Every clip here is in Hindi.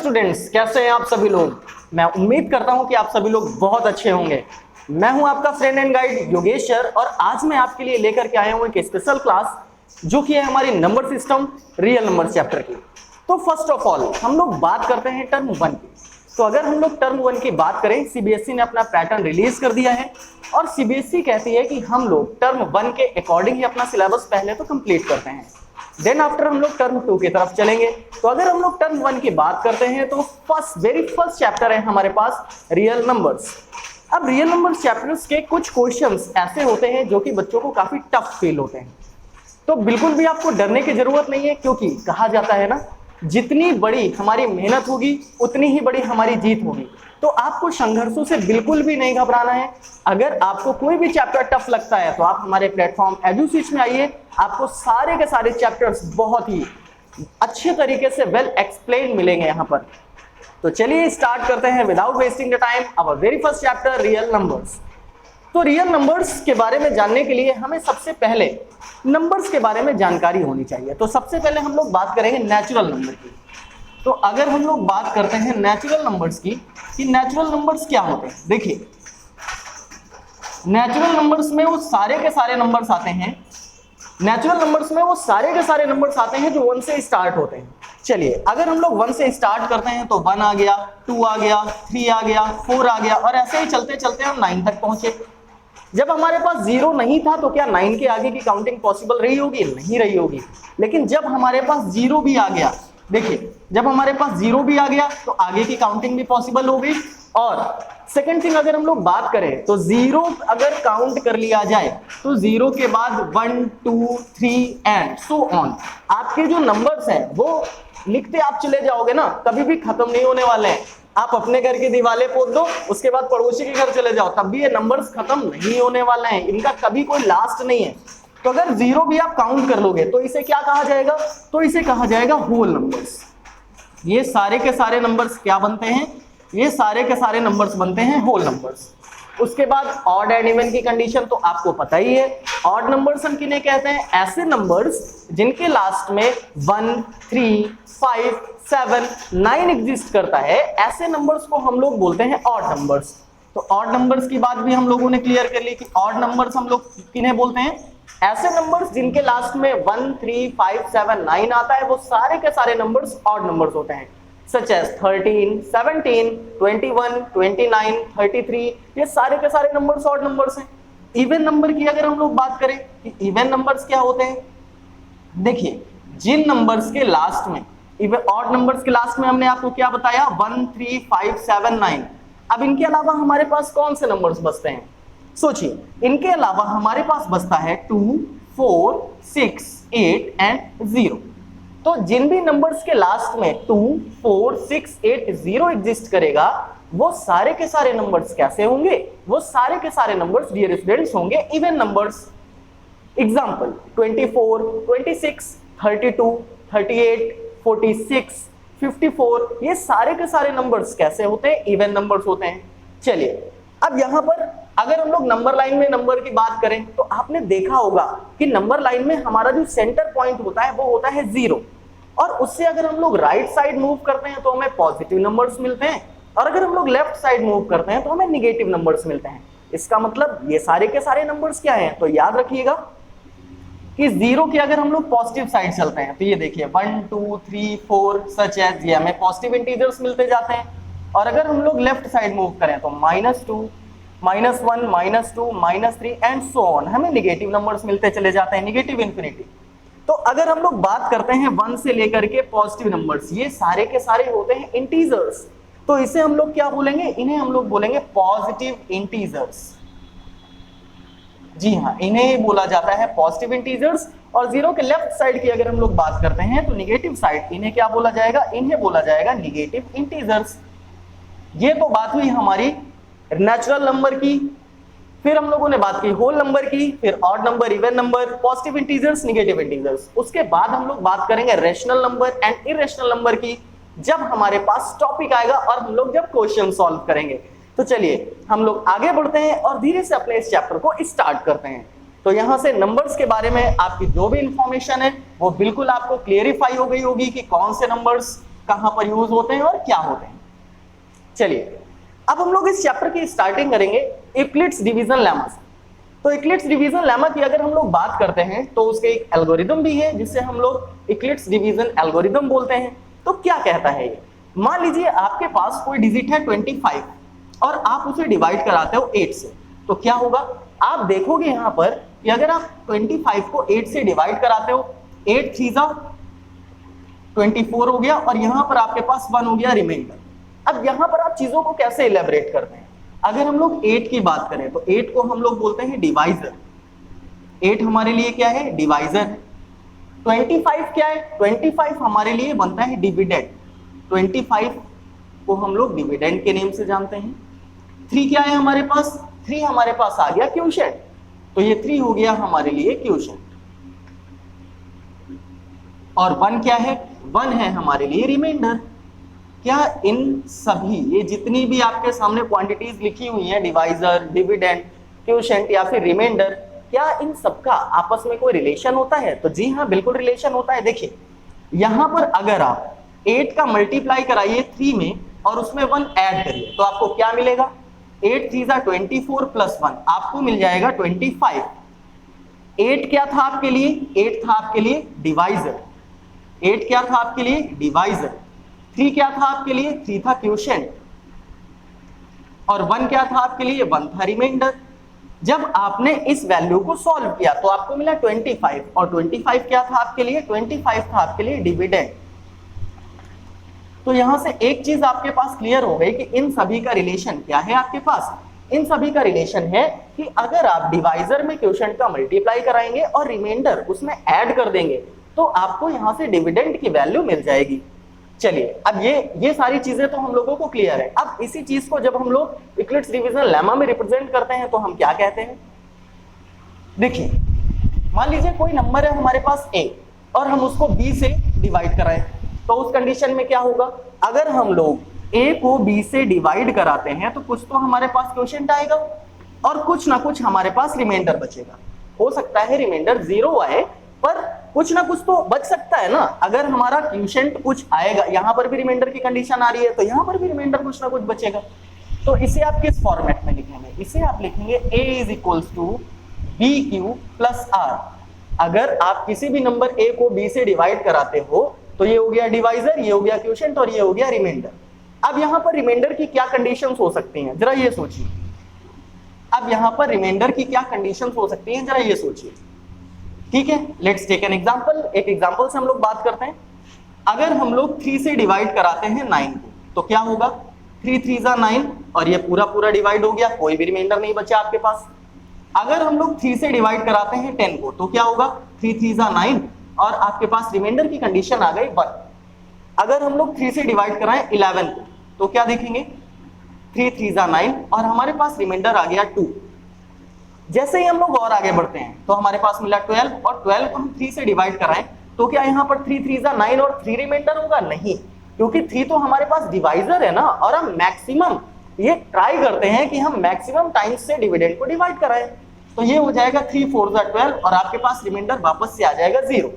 स्टूडेंट्स, कैसे हैं आप सभी लोग। मैं उम्मीद करता हूं कि आप सभी लोग बहुत अच्छे होंगे। मैं हूं आपका friend and guide Yogesh sir और आज मैं आपके लिए लेकर के आया हूं एक स्पेशल क्लास जो कि है हमारी number system real number chapter की। तो फर्स्ट ऑफ ऑल हम लोग बात करते हैं टर्म 1 की। तो अगर हम लोग टर्म 1 की बात करें, सीबीएसई ने अपना पैटर्न रिलीज कर दिया है और सीबीएसई कहती है कि हम लोग टर्म 1 के अकॉर्डिंग ही अपना सिलेबस पहले तो कंप्लीट करते हैं, देन आफ्टर हम लोग टर्म 2 की तरफ चलेंगे। तो अगर हम लोग टर्म 1 की बात करते हैं तो वेरी फर्स्ट चैप्टर है हमारे पास रियल नंबर्स। अब रियल नंबर्स चैप्टर्स के कुछ क्वेश्चंस ऐसे होते हैं जो कि बच्चों को काफी टफ फील होते हैं। तो बिल्कुल भी आपको डरने की जरूरत नहीं है, क्योंकि कहा जाता है ना, जितनी बड़ी हमारी मेहनत होगी उतनी ही बड़ी हमारी जीत होगी। तो आपको संघर्षों से बिल्कुल भी नहीं घबराना है। अगर आपको कोई भी चैप्टर टफ लगता है तो आप हमारे प्लेटफॉर्म एजुस्विच में आइए, आपको सारे के सारे चैप्टर्स बहुत ही अच्छे तरीके से वेल एक्सप्लेन मिलेंगे यहाँ पर। तो चलिए स्टार्ट करते हैं without wasting the time our very first chapter real numbers. तो रियल नंबर्स के बारे में जानने के लिए हमें सबसे पहले नंबर्स के बारे में जानकारी होनी चाहिए। तो सबसे पहले हम लोग बात करेंगे नेचुरल नंबर की। तो अगर हम लोग बात करते हैं नेचुरल नंबर्स की कि नेचुरल नंबर्स क्या होते हैं, देखिए नेचुरल नंबर्स में वो सारे के सारे नंबर्स आते हैं। नेचुरल नंबर्स में वो सारे के सारे नंबर्स आते हैं जो 1 से स्टार्ट होते हैं। चलिए अगर हम लोग 1 से स्टार्ट करते हैं तो 1 आ गया, 2 आ गया, 3 आ गया, 4 आ गया और ऐसे ही चलते चलते हम 9 तक पहुंचे। जब हमारे पास 0 नहीं था तो क्या 9 के आगे की काउंटिंग पॉसिबल रही होगी? नहीं रही होगी। लेकिन जब हमारे पास 0 भी आ गया, देखिए जब हमारे पास 0 भी आ गया तो आगे की काउंटिंग भी पॉसिबल हो गई। और सेकंड थिंग अगर हम लोग बात करें तो 0 अगर काउंट कर लिया जाए तो 0 के बाद 1 2 3 एंड सो ऑन, आपके जो नंबर्स हैं वो लिखते आप चले जाओगे ना, कभी भी खत्म नहीं होने वाले हैं। आप अपने घर की दीवारें पोत दो, उसके बाद पड़ोसी के घर चले जाओ, तब भी ये नंबर्स खत्म नहीं होने वाले हैं, इनका कभी कोई लास्ट नहीं है। तो अगर 0 भी आप काउंट कर लोगे तो इसे क्या कहा जाएगा? तो इसे कहा जाएगा होल नंबर्स। ये सारे के सारे नंबर्स क्या बनते हैं? ये सारे के सारे नंबर्स बनते हैं होल नंबर्स। उसके बाद ऑड एंड इवन की कंडीशन तो आपको पता ही है। ऑड नंबर्स हम किन्हें कहते हैं? ऐसे नंबर्स जिनके लास्ट में 1 3 5 7 9 एग्जिस्ट करता है, ऐसे नंबर्स को हम लोग बोलते हैं ऑड नंबर्स। तो ऑड नंबर्स की बात भी हम लोगों ने क्लियर कर ली कि ऑड नंबर्स हम लोग किन्हें बोलते हैं? ऐसे नंबर्स जिनके लास्ट में 1 3 5 7 9 आता है, वो सारे के सारे नंबर्स ऑड नंबर्स होते हैं, सच एज 13 17 21 29 33, ये सारे के सारे नंबर्स ऑड नंबर्स हैं। इवन नंबर की अगर हम लोग बात करें कि इवन नंबर्स क्या होते हैं, देखिए जिन नंबर्स के लास्ट में, इवन ऑड नंबर्स के लास्ट में हमने आपको क्या बताया? 1 3 5 7 9। अब इनके अलावा हमारे पास कौन से नंबर्स बचते हैं? सोचिए, इनके अलावा हमारे पास बचता है 2 4 6 8 एंड 0। तो जिन भी नंबर्स के लास्ट में 2 4 6 8 0 एग्जिस्ट करेगा, वो सारे के सारे नंबर्स कैसे होंगे? वो सारे के सारे नंबर्स डियर स्टूडेंट्स होंगे इवन नंबर्स। एग्जाम्पल 24 26 32 38 46 54, ये सारे के सारे नंबर्स कैसे होते हैं? इवन नंबर्स होते हैं। चलिए अब यहां पर अगर हम लोग नंबर लाइन में नंबर की बात करें तो आपने देखा होगा कि नंबर लाइन में हमारा जो सेंटर पॉइंट होता है वो होता है 0, और उससे अगर हम लोग राइट साइड मूव करते हैं तो हमें पॉजिटिव नंबर्स मिलते हैं, और अगर हम लोग लेफ्ट साइड मूव करते हैं तो हमें निगेटिव नंबर्स मिलते हैं। इसका मतलब ये सारे के सारे नंबर्स क्या हैं? तो याद रखिएगा कि 0 की अगर हम लोग पॉजिटिव साइड चलते हैं तो ये देखिए 1 2 3 4 सच एज, ये हमें पॉजिटिव इंटीजर्स मिलते जाते हैं। और अगर हम लोग लेफ्ट साइड मूव करें तो -2 -1 -2 -3 एंड सो ऑन, हमें निगेटिव नंबर्स मिलते चले जाते हैं, निगेटिव इंफिनिटी। तो अगर हम लोग बात करते हैं 1 से लेकर के पॉजिटिव नंबर्स, ये सारे के सारे होते हैं इंटीजर्स। तो इसे हम लोग क्या बोलेंगे? इन्हें हम लोग बोलेंगे पॉजिटिव इंटीजर्स। जी हाँ, इन्हें बोला जाता है पॉजिटिव इंटीजर्स। और 0 के लेफ्ट साइड की अगर हम लोग बात करते हैं तो निगेटिव साइड, इन्हें क्या बोला जाएगा? इन्हें बोला जाएगा निगेटिव इंटीजर्स। ये तो बात हुई हमारी नेचुरल नंबर की। फिर हम लोगों ने बात की होल नंबर की, फिर odd number, even number, positive integers, negative integers. उसके बाद हम लोग बात करेंगे rational number and irrational number की, जब हमारे पास टॉपिक आएगा और हम लोग जब क्वेश्चन सॉल्व करेंगे। तो चलिए हम लोग आगे बढ़ते हैं और धीरे से अपने इस चैप्टर को स्टार्ट करते हैं। तो यहाँ से नंबर्स के बारे में आपकी जो भी इंफॉर्मेशन है वो बिल्कुल आपको क्लियरिफाई हो गई होगी कि कौन से नंबर्स कहां पर यूज होते हैं और क्या होते हैं। चलिए अब हम लोग इस चैप्टर की स्टार्टिंग करेंगे यूक्लिड्स डिवीजन लेमा से। तो यूक्लिड्स डिवीजन लेमा की अगर हम लोग बात करते हैं तो उसके एक एल्गोरिदम भी है जिसे हम लोग यूक्लिड्स डिवीजन एल्गोरिदम बोलते हैं। तो क्या कहता है ये, मान लीजिए आपके पास कोई डिजिट है 25 और आप उसे डिवाइड कराते हो 8 से, तो क्या होगा, आप देखोगे यहां पर कि अगर आप 25 को 8 से डिवाइड कराते हो, 8 3 24 हो गया और यहां पर आपके पास 1 हो गया रिमाइंडर। अब यहां पर आप चीजों को कैसे इलेबोरेट करते हैं, अगर हम लोग 8 की बात करें तो 8 को हम लोग बोलते हैं डिवाइजर। 8 हमारे लिए क्या है, डिवाइजर। 25 क्या है, 25 हमारे लिए बनता है डिविडेंड। 25 को हम लोग डिविडेंड के नेम से जानते हैं। 3 क्या है हमारे पास, 3 हमारे पास आ गया क्वोशिएंट, तो ये 3 हो गया हमारे लिए क्वोशिएंट। और 1 क्या है, 1 है हमारे लिए रिमाइंडर। क्या इन सभी, ये जितनी भी आपके सामने क्वांटिटीज लिखी हुई हैं, डिवाइजर, डिविडेंड, क्वोशिएंट या फिर रिमाइंडर, क्या इन सबका आपस में कोई रिलेशन होता है? तो जी हाँ, बिल्कुल रिलेशन होता है। देखिए यहां पर अगर आप 8 का मल्टीप्लाई कराइए 3 में और उसमें 1 ऐड करिए तो आपको क्या मिलेगा, 8 3 24 प्लस 1 आपको मिल जाएगा 25। 8 क्या था आपके लिए, 8 था आपके लिए डिवाइजर। 8 क्या था आपके लिए, डिवाइजर। 3 क्या था आपके लिए, 3 था क्वोशिएंट। और 1 क्या था आपके लिए, 1 था रिमाइंडर। जब आपने इस वैल्यू को सॉल्व किया तो आपको मिला 25 और 25 क्या था आपके लिए, 25 था आपके लिए डिविडेंड। तो यहां से एक चीज आपके पास क्लियर हो गई कि इन सभी का रिलेशन क्या है आपके पास, इन सभी का रिलेशन है कि अगर आप डिवाइजर में क्वोशिएंट का मल्टीप्लाई कराएंगे और रिमाइंडर उसमें ऐड कर देंगे तो आपको यहां से डिविडेंड की वैल्यू मिल जाएगी। चलिए अब ये सारी चीजें तो हम लोगों को क्लियर है। अब इसी चीज को जब हम लोग यूक्लिड्स डिवीजन लेमा में रिप्रेजेंट करते हैं तो हम क्या कहते हैं, देखिए मान लीजिए कोई नंबर है हमारे पास a और हम उसको b से डिवाइड कराएं तो उस कंडीशन में क्या होगा, अगर हम लोग a को b से डिवाइड कराते हैं तो कुछ तो हमारे पास क्वोशिएंट आएगा और कुछ ना कुछ हमारे पास रिमाइंडर बचेगा। हो सकता है रिमाइंडर 0 आए पर कुछ ना कुछ तो बच सकता है ना। अगर हमारा क्वोशिएंट कुछ आएगा, यहां पर भी रिमाइंडर की कंडीशन आ रही है तो यहां पर भी रिमाइंडर कुछ ना कुछ बचेगा। तो इसे आप किस फॉर्मेट में लिखेंगे, इसे आप लिखेंगे a is equals to B Q plus R. अगर आप किसी भी नंबर a को b से डिवाइड कराते हो तो ये हो गया डिवाइजर, ये हो गया क्वोशिएंट और ये हो गया रिमाइंडर। अब यहां पर रिमाइंडर की क्या कंडीशंस हो सकती हैं, जरा ये सोचिए। अब यहां पर रिमाइंडर की क्या कंडीशंस हो सकती हैं, जरा ये सोचिए। ठीक है, लेट्स टेक एन एग्जांपल। एक एग्जांपल से हम लोग बात करते हैं। अगर हम लोग 3 से डिवाइड कराते हैं 9 को तो क्या होगा, 3 3 9 और ये पूरा पूरा डिवाइड हो गया, कोई भी रिमाइंडर नहीं बचा आपके पास। अगर हम लोग 3 से डिवाइड कराते हैं 10 को तो क्या होगा, 3 3 9 और आपके पास रिमाइंडर की कंडीशन आ गई 1। अगर हम लोग 3 से डिवाइड कराएं 11 को तो क्या देखेंगे, 3 3 9 और हमारे पास रिमाइंडर आ गया 2। जैसे ही हम लोग और आगे बढ़ते हैं तो हमारे पास मिला 12 और 12 को हम 3 से डिवाइड कराएं तो क्या यहाँ पर 3 3 9 और 3 रिमाइंडर होगा, नहीं, क्योंकि 3 तो हमारे पास डिवाइजर है ना और हम मैक्सिमम ये ट्राई करते हैं कि हम मैक्सिमम टाइम्स से डिविडेंड को डिवाइड कराएं। तो ये हो जाएगा 3 4 12 और आपके पास रिमाइंडर वापस से आ जाएगा 0।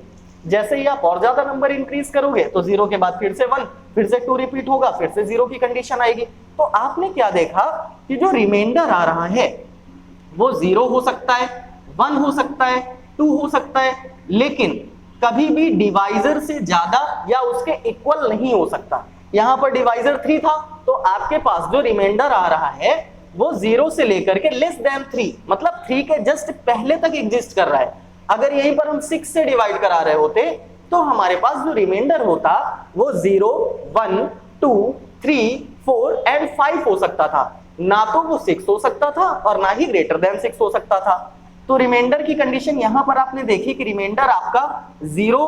जैसे ही आप और ज्यादा नंबर इंक्रीज करोगे तो 0 के बाद फिर से 1, फिर से 2 रिपीट होगा, फिर से 0 की कंडीशन आएगी। तो आपने क्या देखा कि जो रिमाइंडर आ रहा है वो 0 हो सकता है, 1 हो सकता है, 2 हो सकता है, लेकिन कभी भी डिवाइजर से ज्यादा या उसके इक्वल नहीं हो सकता। यहां पर डिवाइजर 3 था तो आपके पास जो रिमाइंडर आ रहा है वो 0 से लेकर के लेस देन 3 मतलब 3 के जस्ट पहले तक एग्जिस्ट कर रहा है। अगर यहीं पर हम 6 से डिवाइड करा रहे होते तो हमारे पास जो रिमाइंडर होता वो 0 1 2 3 4 एंड 5 हो सकता था, ना तो वो 6 हो सकता था और ना ही ग्रेटर देन 6 हो सकता था। तो रिमाइंडर की कंडीशन यहां पर आपने देखी कि रिमाइंडर आपका 0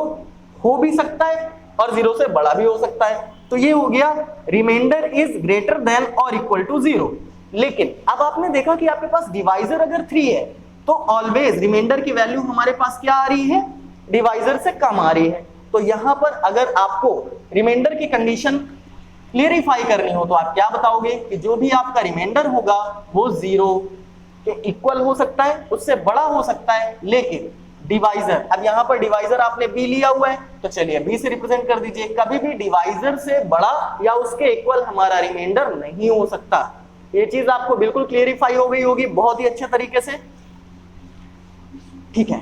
हो भी सकता है और 0 से बड़ा भी हो सकता है। तो ये हो गया रिमाइंडर इज ग्रेटर देन और इक्वल टू 0। लेकिन अब आपने देखा कि आपके पास डिवाइजर अगर 3 है तो ऑलवेज रिमाइंडर की वैल्यू हमारे पास क्या आ रही है, डिवाइजर से कम आ रही है। तो यहां पर अगर आपको रिमाइंडर की कंडीशन क्लियरिफाई करनी हो तो आप क्या बताओगे कि जो भी आपका रिमाइंडर होगा वो 0 के इक्वल हो सकता है, उससे बड़ा हो सकता है, लेकिन डिवाइजर, अब यहाँ पर डिवाइजर आपने बी लिया हुआ है तो चलिए बी से रिप्रेजेंट कर दीजिए। कभी भी डिवाइजर से बड़ा या उसके इक्वल हमारा रिमाइंडर नहीं हो सकता। ये चीज आपको बिल्कुल क्लियरिफाई हो गई होगी बहुत ही अच्छे तरीके से, ठीक है।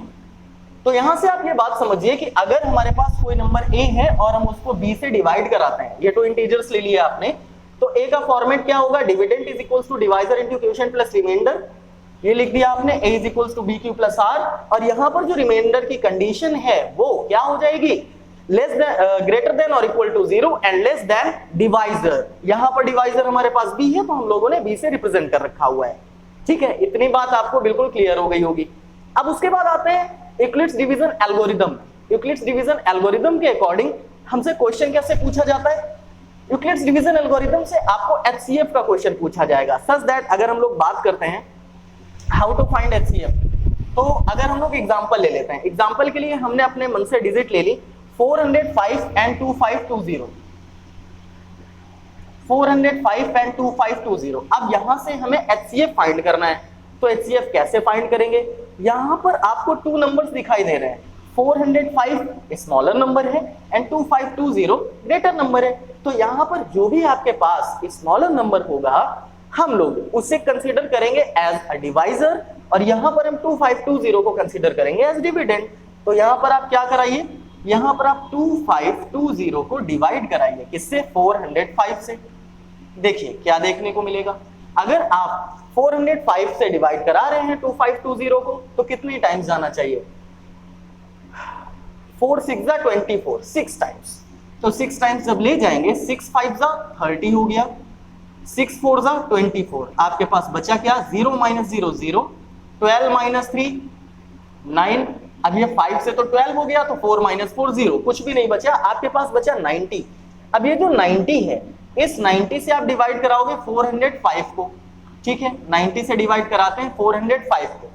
तो यहां से आप ये बात समझिए कि अगर हमारे पास कोई नंबर ए है और हम उसको बी से डिवाइड कराते हैं, ये 2 इंटीजर्स ले लिया आपने, तो ए का फॉर्मेट क्या होगा, dividend is equals to divisor into quotient plus remainder, ये लिख दिया आपने, a is equals to B Q plus R, और यहां पर जो रिमाइंडर की कंडीशन है वो क्या हो जाएगी, लेस देन ग्रेटर देन और equal to 0 and less than divisor. यहां पर डिवाइजर हमारे पास b है तो हम लोगों ने b से रिप्रेजेंट कर रखा हुआ है, ठीक है। इतनी बात आपको बिल्कुल क्लियर हो गई होगी। अब उसके बाद आते हैं Euclid's division algorithm. Euclid's division algorithm के अकॉर्डिंग हमसे क्वेश्चन कैसे पूछा जाता है, यूक्लिड्स डिवीजन एल्गोरिथम से आपको HCF का क्वेश्चन पूछा जाएगा, सच दैट अगर हम लोग बात करते हैं हाउ टू फाइंड HCF, तो अगर हम लोग एग्जांपल ले लेते हैं, एग्जांपल के लिए हमने अपने मन से डिजिट ले ली 405 एंड 2520, 405 एंड 2520। अब यहां से हमें HCF फाइंड करना है, तो HCF कैसे फाइंड करेंगे, यहां पर आपको 2 नंबर्स दिखाई दे रहे हैं, 405 स्मॉलर नंबर है एंड 2520 ग्रेटर नंबर है, तो यहां पर जो भी आपके पास स्मॉलर नंबर होगा हम लोग उसे कंसीडर करेंगे एज अ डिवाइजर, और यहां पर हम 2520 को कंसीडर करेंगे एज डिविडेंड। तो यहां पर आप क्या कराइए, यहां पर आप 2520 को डिवाइड कराइए, किससे, 405 से। देखिए क्या देखने को मिलेगा, अगर आप 405 से डिवाइड करा रहे हैं 2520 को तो कितने टाइम्स जाना चाहिए, 4 6 जा 24, 6 टाइम्स, तो 6 टाइम्स जब ले जाएंगे 6 5 जा 30 हो गया, 6 4 जा 24, आपके पास बचा क्या, 0 - 0 0, 12 - 3 9, अब ये 5 से तो 12 हो गया, तो 4 - 4 0, कुछ भी नहीं बचा, आपके पास बचा 90। अब ये जो 90 है, इस 90 से आप डिवाइड कराओगे 405 को, ठीक है, 90 से डिवाइड कराते हैं 405 को,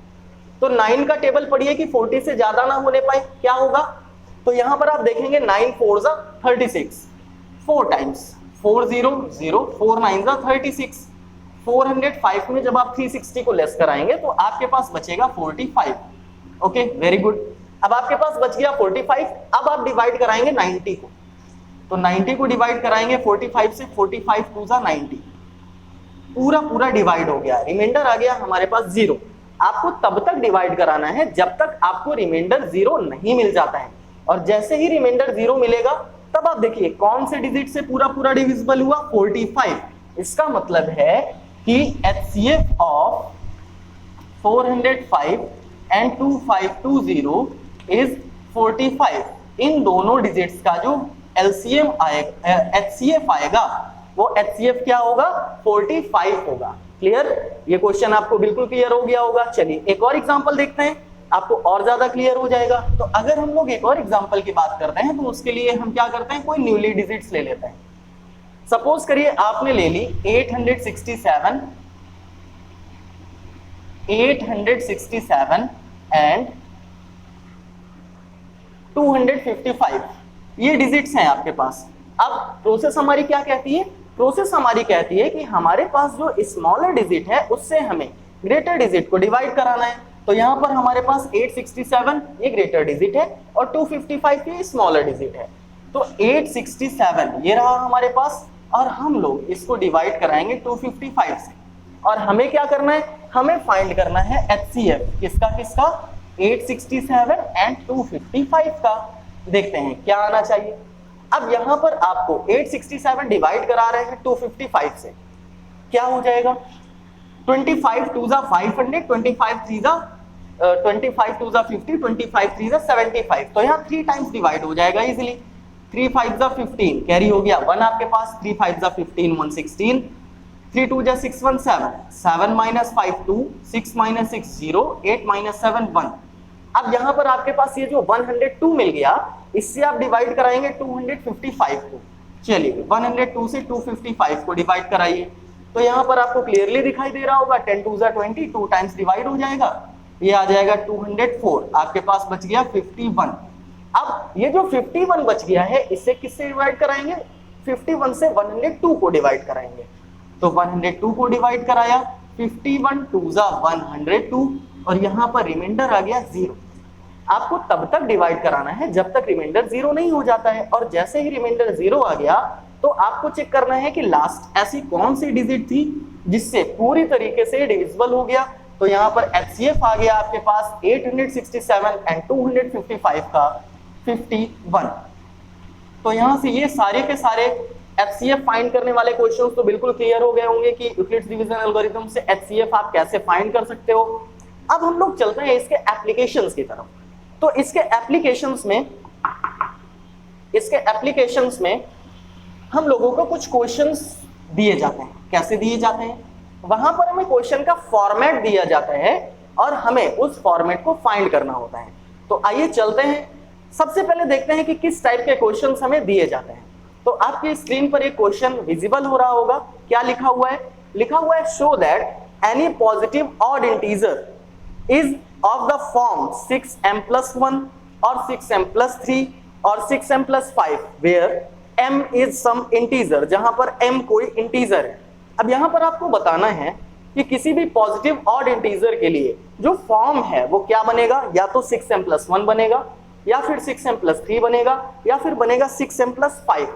तो 9 का टेबल पढ़िए कि 40 से ज्यादा ना होने पाए, क्या होगा, तो यहां पर आप देखेंगे 9 4 जा 36, 4 टाइम्स, 4 0 0, 4 9 जा 36, 405 में जब आप 360 को लेस कराएंगे तो आपके पास बचेगा 45, ओके वेरी गुड। अब आपके पास बच गया 45, अब आप डिवाइड कराएंगे 90 को, तो 90 को डिवाइड कराएंगे 45 से, 45 2 जा 90, पूरा डिवाइड हो गया, रिमाइंडर आ गया हमारे पास 0। आपको तब तक डिवाइड कराना है जब तक आपको रिमाइंडर 0 नहीं मिल जाता है, और जैसे ही रिमाइंडर 0 मिलेगा तब आप देखिए कौन से डिजिट से पूरा डिविजिबल हुआ, 45। इसका मतलब है कि HCF ऑफ 405 एंड 2520 इज 45। इन दोनों डिजिट्स का जो LCM आएगा, HCF आएगा, वो HCF क्या होगा, 45 होगा। क्लियर, ये क्वेश्चन आपको बिल्कुल क्लियर हो गया होगा। चलिए एक और एग्जांपल देखते हैं, आपको और ज्यादा क्लियर हो जाएगा। तो अगर हम लोग एक और एग्जांपल की बात करते हैं तो उसके लिए हम क्या करते हैं, कोई न्यूली डिजिट्स ले लेते हैं। सपोज करिए आपने ले ली 867 एंड 255, ये डिजिट्स हैं आपके पास। अब प्रोसेस हमारी क्या कहती है, प्रोसेस हमारी कहती है कि हमारे पास जो स्मॉलर डिजिट है उससे हमें ग्रेटर डिजिट को डिवाइड कराना है। तो यहां पर हमारे पास 867 ये ग्रेटर डिजिट है और 255 ये स्मॉलर डिजिट है। तो 867 ये रहा हमारे पास, और हम लोग इसको डिवाइड कराएंगे 255 से, और हमें क्या करना है, हमें फाइंड करना है HCF, किसका किसका, 867 एंड 255 का। देखते हैं क्या आना चाहिए। अब यहां पर आपको 867 डिवाइड करा रहे हैं 255 से, क्या हो जाएगा, 25 2 जा 500, 25 3 जा 25 2 जा 50, 25 3 जा 75, तो यहाँ 3 टाइम्स डिवाइड हो जाएगा इजीली। 3 5 जा 15, कैरी हो गया 1 आपके पास, 3 5 जा 15 116, 3 2 जा 6 1 7, 7 - 5 2, 6 - 6 0, 8 - 7 1। अब यहाँ पर आपके पास ये जो 102 मिल गया, इससे आप डिवाइड कराएंगे 255 को। चलिए 102 से 255 को डिवाइड कराइए, तो यहाँ पर आपको क्लियरली दिखाई दे रहा होगा 10 2 जा 20, 2 टाइम्स डिवाइड हो जाएगा, ये आ जाएगा 204, आपके पास बच गया 51। अब ये जो 51 बच गया है इससे किससे डिवाइड कराएंगे, 51 से 102 को डिवाइड कराएंगे, तो 102 को डिवाइड कराया, 51 2 जा 102, और यहाँ पर रिमाइंडर आ गया 0। आपको तब तक डिवाइड कराना है जब तक रिमाइंडर 0 नहीं हो जाता है, और जैसे ही रिमाइंडर 0 आ गया तो आपको चेक करना है कि लास्ट ऐसी कौन सी डिजिट थी जिससे पूरी तरीके से डिविजिबल हो गया। तो यहाँ पर HCF आ गया आपके पास 867 एंड 255 का 51। तो यहाँ से ये सारे के सारे HCF फाइंड करने वाले क्वेश्चंस तो बिल्कुल क्लियर हो गए होंगे कि यूक्लिड्स डिवीजन एल्गोरिथम से HCF आप कैसे फाइंड कर सकते हो। अब हम लोग चलते हैं इसके एप्लीकेशंस की तरफ। तो इसके एप्लीकेशंस में हम लोगों को कुछ क्वेश्चंस दिए जाते हैं। कैसे दिए जाते हैं? वहां पर हमें क्वेश्चन का फॉर्मेट दिया जाता है और हमें उस फॉर्मेट को फाइंड करना होता है। तो आइए चलते हैं, सबसे पहले देखते हैं कि किस टाइप के क्वेश्चंस हमें दिए जाते हैं। तो आपकी स्क्रीन पर एक क्वेश्चन विजिबल हो रहा होगा। क्या लिखा हुआ है? लिखा हुआ है show that any positive odd integer is of the form 6m+1 और 6m+3 और 6m+5 where m is some integer, जहां पर m कोई इंटीजर है। अब यहां पर आपको बताना है कि किसी भी पॉजिटिव ऑड इंटीजर के लिए जो फॉर्म है वो क्या बनेगा, या तो 6m+1 बनेगा, या फिर 6m+3 बनेगा, या फिर बनेगा 6m+5।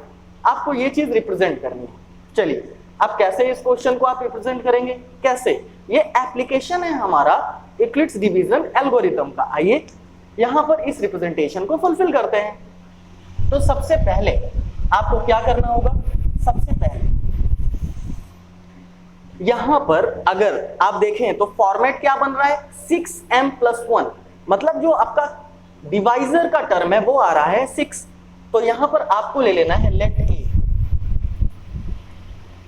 आपको ये चीज रिप्रेजेंट करनी है। चलिए अब कैसे इस क्वेश्चन को आप रिप्रेजेंट करेंगे, कैसे? ये एप्लीकेशन है हमारा यूक्लिड्स डिवीजन एल्गोरिथम का। आइए यहां पर इस रिप्रेजेंटेशन को फुलफिल करते हैं। तो सबसे पहले आपको क्या करना होगा? सबसे पहले यहां पर अगर आप देखें तो फॉर्मेट क्या बन रहा है, 6m+1, मतलब जो आपका डिवाइजर का टर्म है वो आ रहा है 6। तो यहां पर आपको ले लेना है let a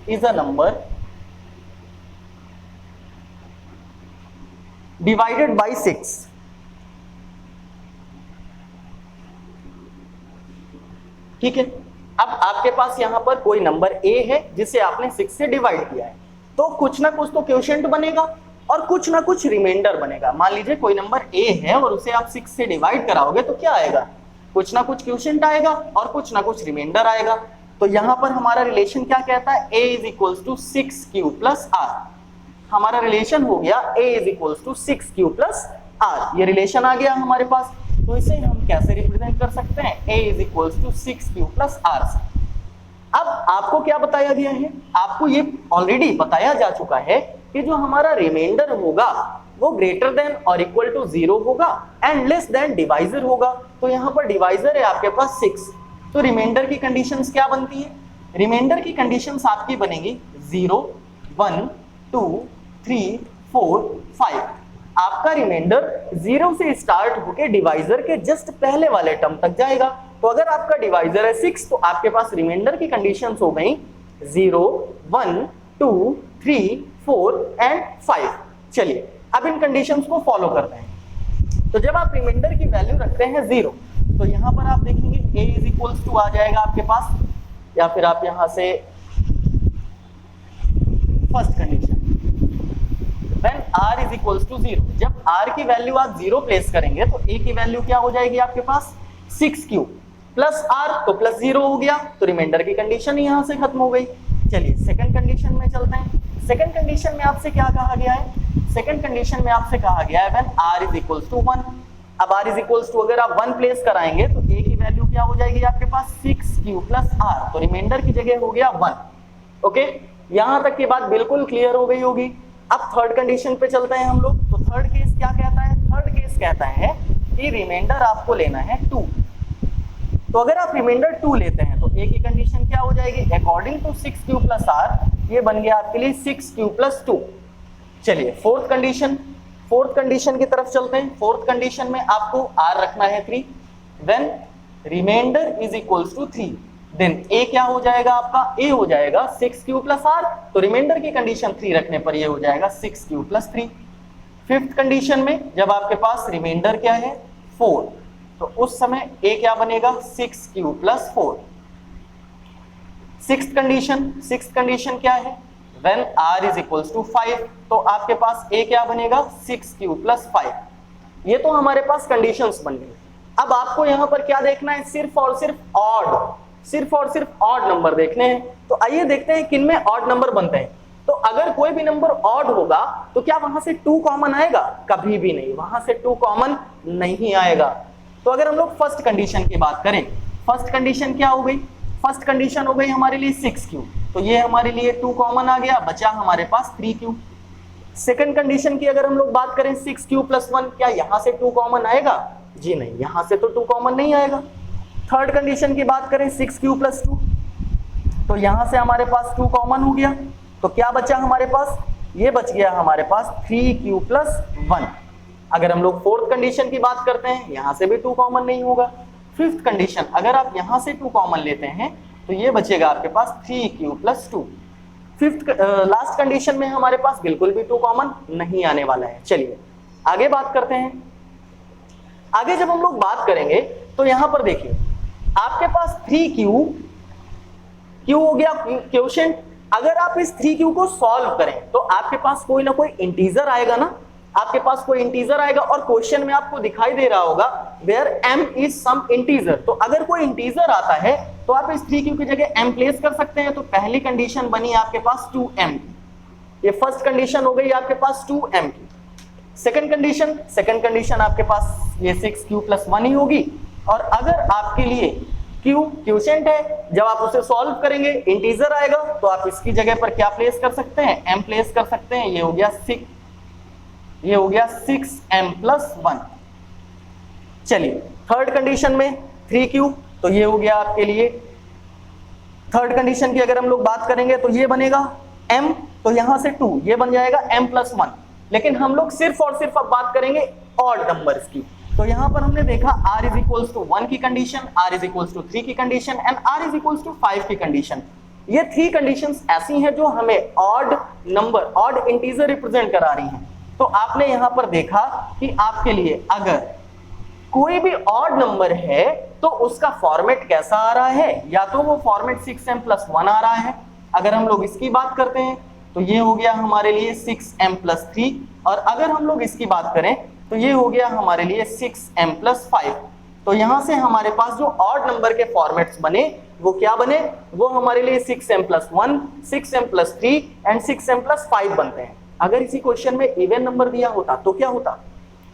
is a number divided by 6। ठीक है, अब आपके पास यहां पर कोई नंबर a है जिसे आपने 6 से डिवाइड किया है, तो कुछ ना कुछ तो क्वोशिएंट बनेगा और कुछ ना कुछ रिमाइंडर बनेगा। मान लीजिए कोई नंबर a है और उसे आप 6 से डिवाइड कराओगे तो क्या आएगा? कुछ ना कुछ क्वोशिएंट आएगा और कुछ ना कुछ रिमाइंडर आएगा। तो यहां पर हमारा रिलेशन क्या कहता है? a = 6q + r। हमारा रिलेशन हो गया a = 6q + r। ये रिलेशन आ गया हमारे पास। तो इसे हम कैसे रिप्रेजेंट कर सकते हैं? a = 6q + r से। अब आपको क्या बताया गया है? आपको ये ऑलरेडी बताया जा चुका है कि जो हमारा रिमाइंडर होगा वो ग्रेटर देन और इक्वल टू 0 होगा एंड लेस देन डिवाइजर होगा। तो यहाँ पर डिवाइजर है आपके पास 6। तो रिमाइंडर की कंडीशंस क्या बनती है? रिमाइंडर की कंडीशंस आपकी बनेगी 0, 1, 2, 3, 4, 5। आपका रिमाइंडर 0 से स्टार्ट होकर डिवाइजर के जस्ट पहले वाले टर्म तक जाएगा। तो अगर आपका डिवाइजर है 6 तो आपके पास रिमाइंडर की कंडीशंस हो गई 0, 1, 2, 3, 4 एंड 5। चलिए अब इन कंडीशंस को फॉलो करते हैं। तो जब आप रिमाइंडर की वैल्यू रखते हैं 0 तो यहां पर आप देखेंगे a = आ जाएगा आपके पास, या फिर आप यहां से फर्स्ट कंडीशन व्हेन r = 0, जब r की वैल्यू आप 0 प्लेस करेंगे तो a की वैल्यू क्या हो जाएगी आपके पास? 6q + r, तो +0 हो गया। तो रिमाइंडर की कंडीशन यहां से खत्म हो गई। चलिए सेकंड कंडीशन में चलते हैं। सेकंड कंडीशन में आपसे क्या कहा गया है? सेकंड कंडीशन में आपसे कहा गया है व्हेन r = 1। अब r = अगर आप 1 प्लेस कराएंगे तो a की वैल्यू क्या हो जाएगी आपके पास? 6q + r, तो रिमाइंडर की जगह हो गया 1। ओके, यहां तक की बात बिल्कुल क्लियर हो गई होगी। अब थर्ड कंडीशन पे चलते हैं हम लोग। तो थर्ड केस क्या कहता है? थर्ड केस कहता है कि रिमाइंडर आपको लेना है 2। तो अगर आप रिमाइंडर 2 लेते हैं तो a की कंडीशन क्या हो जाएगी? अकॉर्डिंग टू 6q + r, ये बन गया आपके लिए 6q + 2। चलिए फोर्थ कंडीशन की तरफ चलते हैं। फोर्थ कंडीशन में आपको r रखना है 3। व्हेन रिमाइंडर = 3 देन a क्या हो जाएगा आपका? a हो जाएगा 6q + r, तो रिमाइंडर की कंडीशन 3 रखने पर ये हो जाएगा 6q + 3। फिफ्थ कंडीशन में जब आपके पास रिमाइंडर क्या है? 4, तो उस समय a क्या बनेगा? 6q + 4। सिक्स्थ कंडीशन क्या है? व्हेन r = 5, तो आपके पास a क्या बनेगा? 6q + 5। ये तो हमारे पास कंडीशंस बन गई। अब आपको यहां पर क्या देखना है? सिर्फ और सिर्फ ऑड नंबर देखने हैं। तो आइए देखते हैं किन में ऑड नंबर बनते हैं। तो अगर कोई भी नंबर ऑड होगा तो क्या वहां से 2 कॉमन आएगा? कभी भी नहीं, वहां से 2 कॉमन नहीं आएगा। तो अगर हम लोग फर्स्ट कंडीशन की बात करें, फर्स्ट कंडीशन क्या हो गई? फर्स्ट कंडीशन हो गई हमारे लिए 6q, तो ये हमारे लिए 2 कॉमन आ गया, बचा हमारे पास 3q। सेकंड कंडीशन की अगर हम लोग बात करें 6q + 1, क्या यहां से 2 कॉमन आएगा? जी नहीं, यहां से तो 2 कॉमन नहीं आएगा। थर्ड कंडीशन की बात करें 6q + 2, तो यहां से हमारे पास 2 कॉमन हो गया, तो क्या बचा हमारे पास? ये बच गया हमारे पास 3q + 1। अगर हम लोग फोर्थ कंडीशन की बात करते हैं, यहां से भी 2 कॉमन नहीं होगा। फिफ्थ कंडीशन, अगर आप यहां से 2 कॉमन लेते हैं तो ये बचेगा आपके पास 3q + 2। फिफ्थ लास्ट कंडीशन में हमारे पास बिल्कुल भी 2 कॉमन नहीं आने वाला है। चलिए आगे बात करते हैं। आगे जब हम लोग बात करेंगे तो यहां पर देखिए आपके पास 3q, q हो गया क्वोशिएंट। अगर आप इस 3q को सॉल्व करें तो आपके पास कोई ना कोई इंटीजर आएगा ना, आपके पास कोई इंटीजर आएगा और क्वेश्चन में आपको दिखाई दे रहा होगा where m is some integer. तो अगर कोई इंटीजर आता है तो आप इस 3q की जगह m प्लेस कर सकते हैं। तो पहली कंडीशन बनी आपके पास 2m, ये फर्स्ट कंडीशन हो गई आपके पास 2m की। सेकंड कंडीशन आपके पास ये 6q + 1 ही होगी। और अगर आपके लिए q क्वोशिएंट है, जब आप उसे सॉल्व करेंगे इंटीजर आएगा तो आप इसकी जगह पर क्या प्लेस कर सकते हैं? m प्लेस कर सकते हैं। ये हो गया 6m + 1। चलिए थर्ड कंडीशन में 3q, तो ये हो गया आपके लिए थर्ड कंडीशन की अगर हम लोग बात करेंगे तो ये बनेगा m, तो यहां से 2, ये बन जाएगा m + 1। लेकिन हम लोग सिर्फ और सिर्फ अब बात करेंगे ऑड नंबर्स की। तो यहां पर हमने देखा r = 1 की कंडीशन, r = 3 की कंडीशन एंड r = 5 की कंडीशन। ये 3 कंडीशंस ऐसी हैं जो हमें odd number, odd integer represent करा रही हैं। तो आपने यहां पर देखा कि आपके लिए अगर कोई भी ऑड नंबर है तो उसका फॉर्मेट कैसा आ रहा है? या तो वो फॉर्मेट 6m + 1 आ रहा है। अगर हम लोग इसकी बात करते हैं तो ये हो गया हमारे लिए 6m + 3, और अगर हम लोग इसकी बात करें तो ये हो गया हमारे लिए 6m + 5। तो यहां से हमारे पास जो ऑड नंबर के फॉर्मेट्स बने वो क्या बने? वो हमारे लिए 6m + 1, 6m + 3 एंड 6m + 5 बनते हैं। अगर इसी क्वेश्चन में इवन नंबर दिया होता तो क्या होता?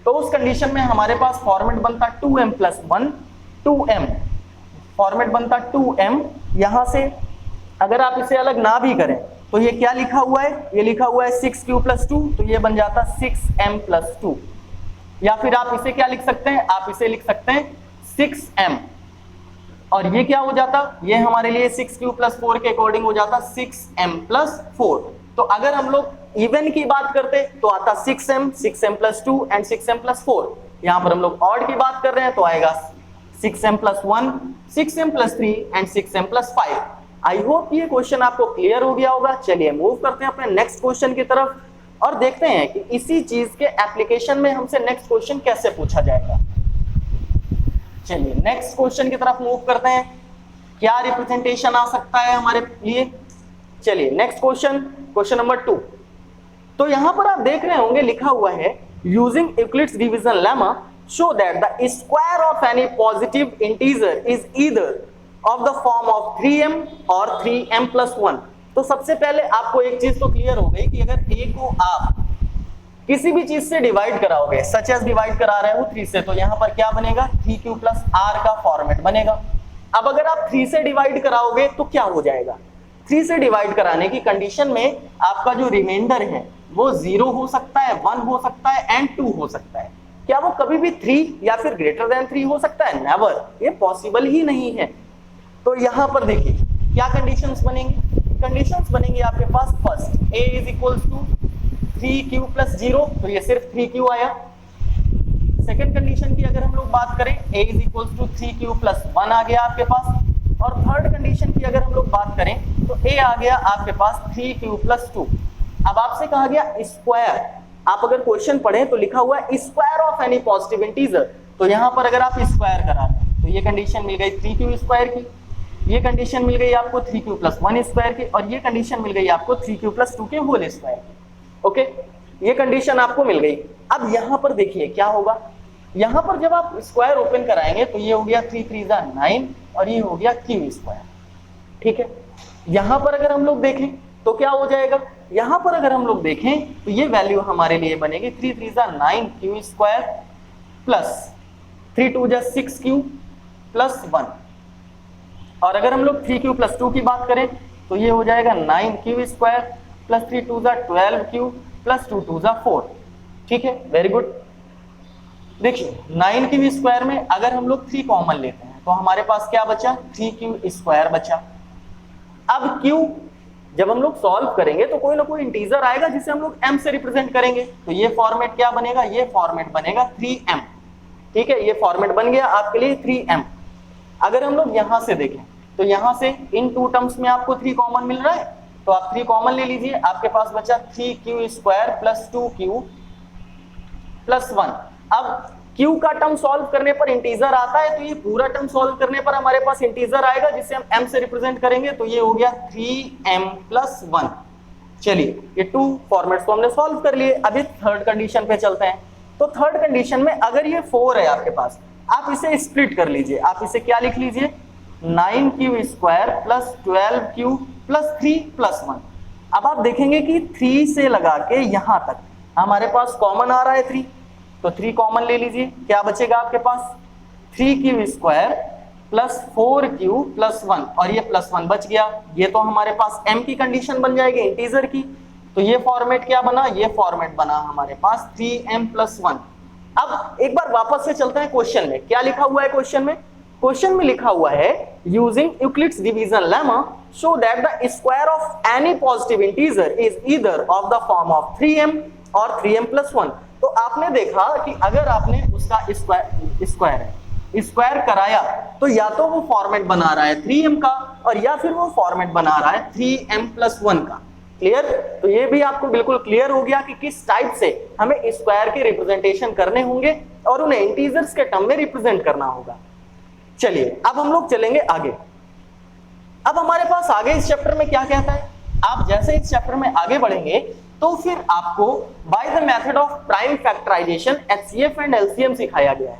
तो उस कंडीशन में हमारे पास फॉर्मेट बनता 2m + 1, 2m, फॉर्मेट बनता 2m। यहां से अगर आप इसे अलग ना भी करें तो ये क्या लिखा हुआ है? ये लिखा हुआ है 6q + 2, तो ये बन जाता 6m + 2। या फिर आप इसे क्या लिख सकते हैं? आप इसे लिख सकते हैं 6m, और ये क्या हो जाता? ये हमारे लिए 6q + 4 के अकॉर्डिंग हो जाता 6m + 4। तो अगर हम लोग इवन की बात करते तो आता 6m, 6m + 2 एंड 6m + 4। यहां पर हम लोग ऑड की बात कर रहे हैं तो आएगा 6m + 1, 6m + 3 and 6m + 5। I hope ये क्वेश्चन आपको क्लियर हो गया होगा। चलिए मूव करते हैं अपने नेक्स्ट क्वेश्चन की तरफ और देखते हैं कि इसी चीज के एप्लीकेशन में हमसे नेक्स्ट क्वेश्चन कैसे पूछा जाएगा। चलिए नेक्स्ट क्वेश्चन की तरफ मूव करते हैं, क्या रिप्रेजेंटेशन आ सकता है हमारे लिए। चलिए नेक्स्ट क्वेश्चन नंबर 2। तो यहां पर आप देख रहे होंगे लिखा हुआ है using Euclid's division lemma show that the square of any positive integer is either of the form of 3m और 3m + 1। तो सबसे पहले आपको एक चीज तो क्लियर हो गई कि अगर a को आप किसी भी चीज से डिवाइड कराओगे, सच एज डिवाइड करा रहे हो 3 से, तो यहां पर क्या बनेगा? 3q + r का फॉर्मेट बनेगा। अब अगर आप 3 से डिवाइड कराओगे तो क्या हो जाएगा? 3 से डिवाइड कराने की कंडीशन में आपका जो रिमाइंडर है वो 0 हो सकता है, 1 हो सकता है एंड 2 हो सकता है। क्या वो कभी भी 3 या फिर ग्रेटर देन 3 हो सकता है? नेवर, ये पॉसिबल ही नहीं है। तो यहां पर देखिए क्या कंडीशंस बनेंगी? कंडीशंस बनेंगी आपके पास फर्स्ट a = 3q + 0, तो ये सिर्फ 3q आया। सेकंड कंडीशन की अगर हम लोग बात करें a = 3q + 1 आ गया आपके पास। और थर्ड कंडीशन की अगर हम लोग बात करें तो a आ गया आपके पास 3q + 2। अब आपसे कहा गया स्क्वायर, आप अगर क्वेश्चन पढ़ें तो लिखा हुआ है square of any positive integer. तो यहां पर अगर आप स्क्वायर करा रहे तो ये कंडीशन मिल गई 3q² की, ये कंडीशन मिल गई आपको 3q + 1² की, और ये कंडीशन मिल गई आपको 3q + 2 के होल स्क्वायर। ओके, ये कंडीशन आपको मिल गई। अब यहां पर देखिए क्या होगा, यहां पर जब आप स्क्वायर ओपन कराएंगे तो ये हो गया 3 × 3 = 9 और ये हो गया q²। ठीक है, यहां पर अगर हम लोग देखें तो क्या हो जाएगा? यहां पर अगर हम लोग देखें तो ये वैल्यू हमारे लिए बनेगी 3 3 जा 9 क्यू स्क्वायर प्लस 3 2 जा 6 क्यू प्लस 1, और अगर हम लोग 3 क्यू प्लस 2 की बात करें तो ये हो जाएगा 9 क्यू स्क्वायर प्लस 3 2 जा 12 क्यू प्लस 2 2 जा 4। ठीक है, वेरी गुड। देखिए 9 क्यू स्क्वायर में अगर हम लोग 3 कॉमन लेते हैं तो हमारे पास क्या बचा, 3 क्यू स्क्वायर बचा। अब क्यू जब हम लोग सॉल्व करेंगे तो कोई ना कोई इंटीजर आएगा जिसे हम लोग m से रिप्रेजेंट करेंगे, तो ये फॉर्मेट क्या बनेगा, ये फॉर्मेट बनेगा 3m। ठीक है, ये फॉर्मेट बन गया आपके लिए 3m। अगर हम लोग यहां से देखें तो यहां से इन टू टर्म्स में आपको 3 कॉमन मिल रहा है, तो आप 3 कॉमन ले लीजिए, आपके पास बचा 3q square plus 2q plus 1। अब q का टर्म सॉल्व करने पर इंटीजर आता है, तो ये पूरा टर्म सॉल्व करने पर हमारे पास इंटीजर आएगा जिसे हम m से रिप्रेजेंट करेंगे, तो ये हो गया 3m प्लस 1। चलिए ये 2 फॉर्मेट्स को हमने सॉल्व कर लिए। अभी थर्ड कंडीशन पे चलते हैं। तो थर्ड कंडीशन में अगर ये 4 है आपके पास, आप इसे स्प्लिट कर लीजिए। आप इसे क्या लिख लीजिए, 9q square plus 12q plus 3 plus 1। अब आप देखेंगे कि 3 से लगा के यहां तक हमारे पास कॉमन आ रहा है 3, तो 3 कॉमन ले लीजिए। क्या बचेगा आपके पास, 3q square plus 4q plus 1, और ये प्लस 1 बच गया। ये तो हमारे पास m की कंडीशन बन जाएगी इंटीजर की, तो ये फॉर्मेट क्या बना, ये फॉर्मेट बना हमारे पास 3m प्लस 1। अब एक बार वापस से चलते हैं क्वेश्चन में, क्या लिखा हुआ है क्वेश्चन में। क्वेश्चन में लिखा हुआ है using Euclid's division lemma show that the square of any positive integer is either of the form of 3m और 3m प्लस 1। तो आपने देखा कि अगर आपने उसका स्क्वायर कराया तो या तो वो फॉर्मेट बना रहा है 3m का, और या फिर वो फॉर्मेट बना रहा है 3m प्लस 1 का। क्लियर, तो ये भी आपको बिल्कुल क्लियर हो गया कि किस टाइप से हमें स्क्वायर के रिप्रेजेंटेशन करने होंगे और उन्हें इंटीजर्स के टर्म में रिप्रेजेंट करना होगा। चलिए अब हम लोग चलेंगे आगे। अब हमारे पास आगे इस चैप्टर में क्या कहता है, आप जैसे इस चैप्टर में आगे बढ़ेंगे तो फिर आपको by the method of prime factorisation HCF and LCM सिखाया गया है।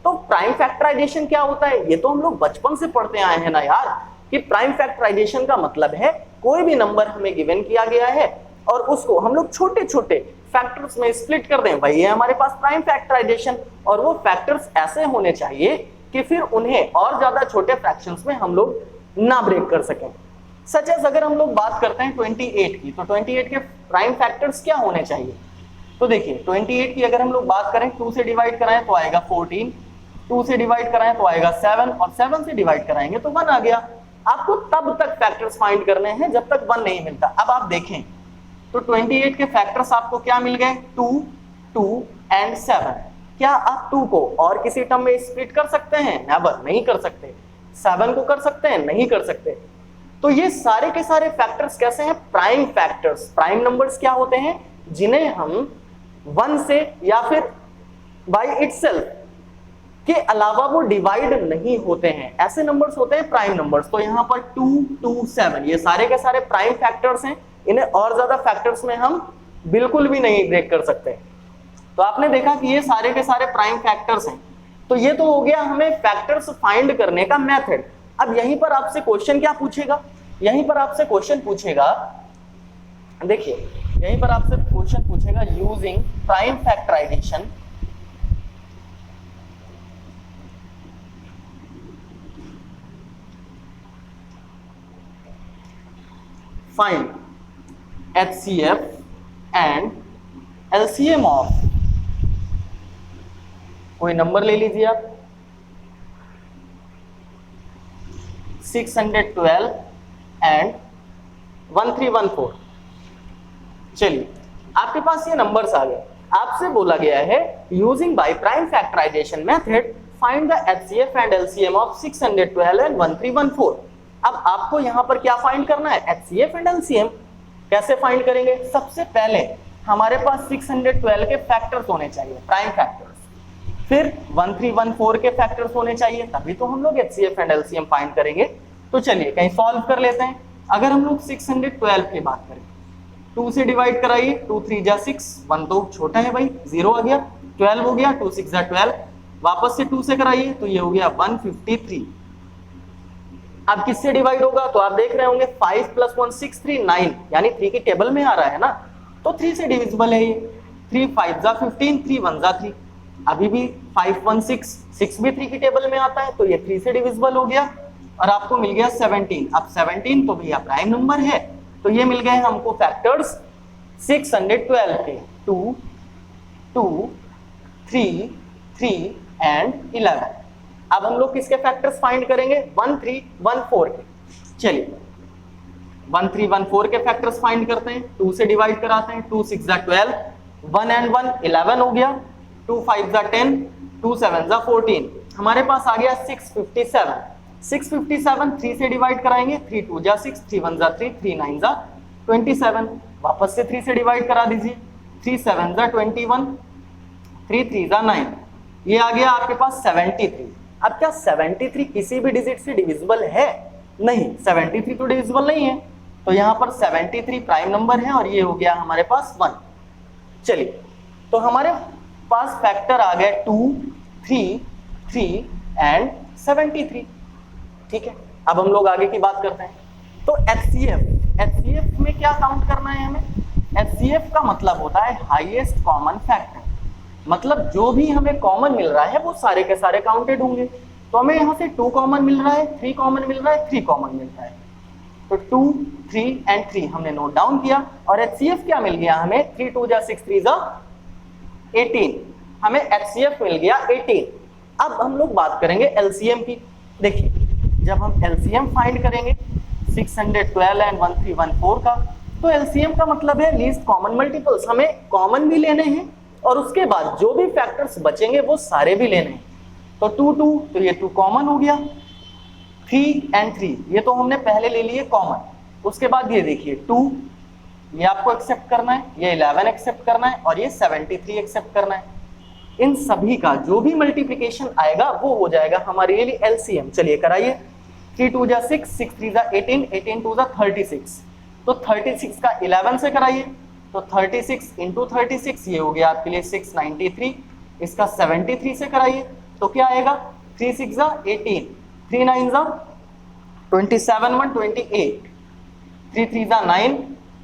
तो प्राइम फैक्टराइजेशन क्या होता है, ये तो हम लोग बचपन से पढ़ते आए हैं ना यार, कि प्राइम फैक्टराइजेशन का मतलब है कोई भी नंबर हमें गिवन किया गया है और उसको हम लोग छोटे छोटे फैक्टर्स में स्प्लिट कर दें, वही है हमारे पास प्राइम फैक्टराइजेशन। और वो फैक्टर्स ऐसे होने चाहिए कि फिर उन्हें और ज्यादा छोटे फ्रैक्शंस में हम लोग ना ब्रेक कर सकें। सच एज अगर हम लोग बात करते हैं 28 की, तो 28 के प्राइम फैक्टर्स क्या होने चाहिए। तो देखिए 28 की अगर हम लोग बात करें, 2 से डिवाइड कराएं तो आएगा 14, 2 से डिवाइड कराएं तो आएगा 7, और 7 से डिवाइड कराएंगे तो 1 आ गया। आपको तब तक फैक्टर्स फाइंड करने हैं जब तक 1 नहीं मिलता। अब आप देखें तो 28 के फैक्टर्स आपको क्या मिल गए, 2, 2 एंड 7। क्या आप 2 को और किसी टर्म में स्प्लिट कर सकते हैं, नेवर, नहीं कर सकते। 7 को कर सकते हैं, नहीं कर सकते। तो ये सारे के सारे फैक्टर्स कैसे हैं, प्राइम फैक्टर्स। प्राइम नंबर्स क्या होते हैं, जिन्हें हम 1 से या फिर बाय इटसेल्फ के अलावा वो डिवाइड नहीं होते हैं, ऐसे नंबर्स होते हैं प्राइम नंबर्स। तो यहाँ पर 2, 2, 7 ये सारे के सारे प्राइम फैक्टर्स हैं, इन्हें और ज्यादा फैक्टर्स में हम बिल्कुल भी नहीं ब्रेक कर सकते। तो आपने देखा कि ये सारे के सारे प्राइम फैक्टर्स हैं। तो ये तो हो गया हमें फैक्टर्स फाइंड करने का मेथड। अब यहीं पर आपसे क्वेश्चन क्या पूछेगा, यहीं पर आपसे क्वेश्चन पूछेगा, देखिए यहीं पर आपसे क्वेश्चन पूछेगा using prime factorisation find HCF and LCM of, कोई नंबर ले लीजिए आप, 612 एंड 1314। चलिए आपके पास ये नंबर्स आ गए। आपसे बोला गया है using by prime factorisation method find the HCF and LCM of 612 and 1314। अब आपको यहां पर क्या फाइंड करना है, HCF एंड LCM। कैसे फाइंड करेंगे, सबसे पहले हमारे पास 612 के फैक्टर्स होने चाहिए, प्राइम फैक्टर्स, फिर 1314 के फैक्टर्स होने चाहिए, तभी तो हम लोग HCF एंड LCM फाइंड करेंगे। तो चलिए कहीं सॉल्व कर लेते हैं। अगर हम लोग 612 की बात करें, 2 से डिवाइड कराइए, 2 3 जा 6, 1 तो छोटा है भाई, 0 आ गया, 12 हो गया, 2 6 जा 12, वापस से 2 से कराइए तो ये हो गया 153। अब किससे डिवाइड होगा, तो आप देख रहे होंगे 5 + 1 6 3 9, यानी 3 की टेबल में आ रहा है ना, तो 3 से डिविजिबल है ये। 3 5 जा 15, 3 1 जा 3, अभी भी 5 1 6, 6 भी 3 की टेबल में आता है, तो ये 3 से डिविजिबल हो गया और आपको मिल गया 17। अब 17 तो भैया प्राइम नंबर है, तो ये मिल गए हमको फैक्टर्स 612 के, 2 2 3 3 एंड 11। अब हम लोग किसके फैक्टर्स फाइंड करेंगे, 1 3 1 4 के। चलिए 1 3 1 4 के फैक्टर्स फाइंड करते हैं, 2 से डिवाइड कराते हैं, 2 6 जा 12, 1 and 1 11 हो गया, 2 5 जा 10, 2 7 जा 14, हमारे पास आ गया 657। 657 3 से डिवाइड कराएंगे, 3 2 जा 6, 3 1 जा 3, 3 9 जा 27, वापस से 3 से डिवाइड करा दीजिए, 3 7 जा 21, 3 3 जा 9, ये आ गया आपके पास 73। अब क्या 73 किसी भी डिजिट से डिविजिबल है, नहीं, 73 तो डिविजिबल नहीं है, तो यहाँ पर 73 प्राइम नंबर है और ये हो गया हमारे पास 1। चलिए तो हमारे पास फैक्टर आ गए 2 3 3 एंड 73। ठीक है, अब हम लोग आगे की बात करते हैं। तो HCF में क्या काउंट करना है हमें, HCF का मतलब होता है हाईएस्ट कॉमन फैक्टर, मतलब जो भी हमें कॉमन मिल रहा है वो सारे के सारे काउंटेड होंगे। तो हमें यहाँ से 2 कॉमन मिल रहा है, 3 कॉमन मिल रहा है, 3 कॉमन मिल रहा है, तो 2 3 एंड 3 हमने नोट डाउन किया। और HCF क्या मिल गया हमें, 3 2 जा 6 3 जा 18, हमें HCF मिल गया 18। अब हम लोग बात करेंगे LCM की। देखिए जब हम LCM फाइंड करेंगे 612 एंड 1314 का, तो LCM का मतलब है लीस्ट कॉमन मल्टीपल्स, हमें कॉमन भी लेने हैं और उसके बाद जो भी फैक्टर्स बचेंगे वो सारे भी लेने हैं। तो 2 2, तो ये 2 कॉमन हो गया, 3 एंड 3 ये तो हमने पहले ले लिए कॉमन। उसके बाद ये देखिए 2 ये आपको एक्सेप्ट करना है, ये 11 एक्सेप्ट करना है और ये 73 एक्सेप्ट करना है। इन सभी का जो भी मल्टीप्लिकेशन आएगा वो हो जाएगा हमारे लिए LCM। चलिए कराइए, 3 2 जा 6, 6 3 जा 18, 18 2 जा 36, तो 36 का 11 से कराइए, तो 36 इंटू 36 ये हो गया आपके लिए 693, इसका 73 से कराइए तो क्या आएगा, 3 6 जा 18, 3 9 जा 27 1 28, 3 3 जा 9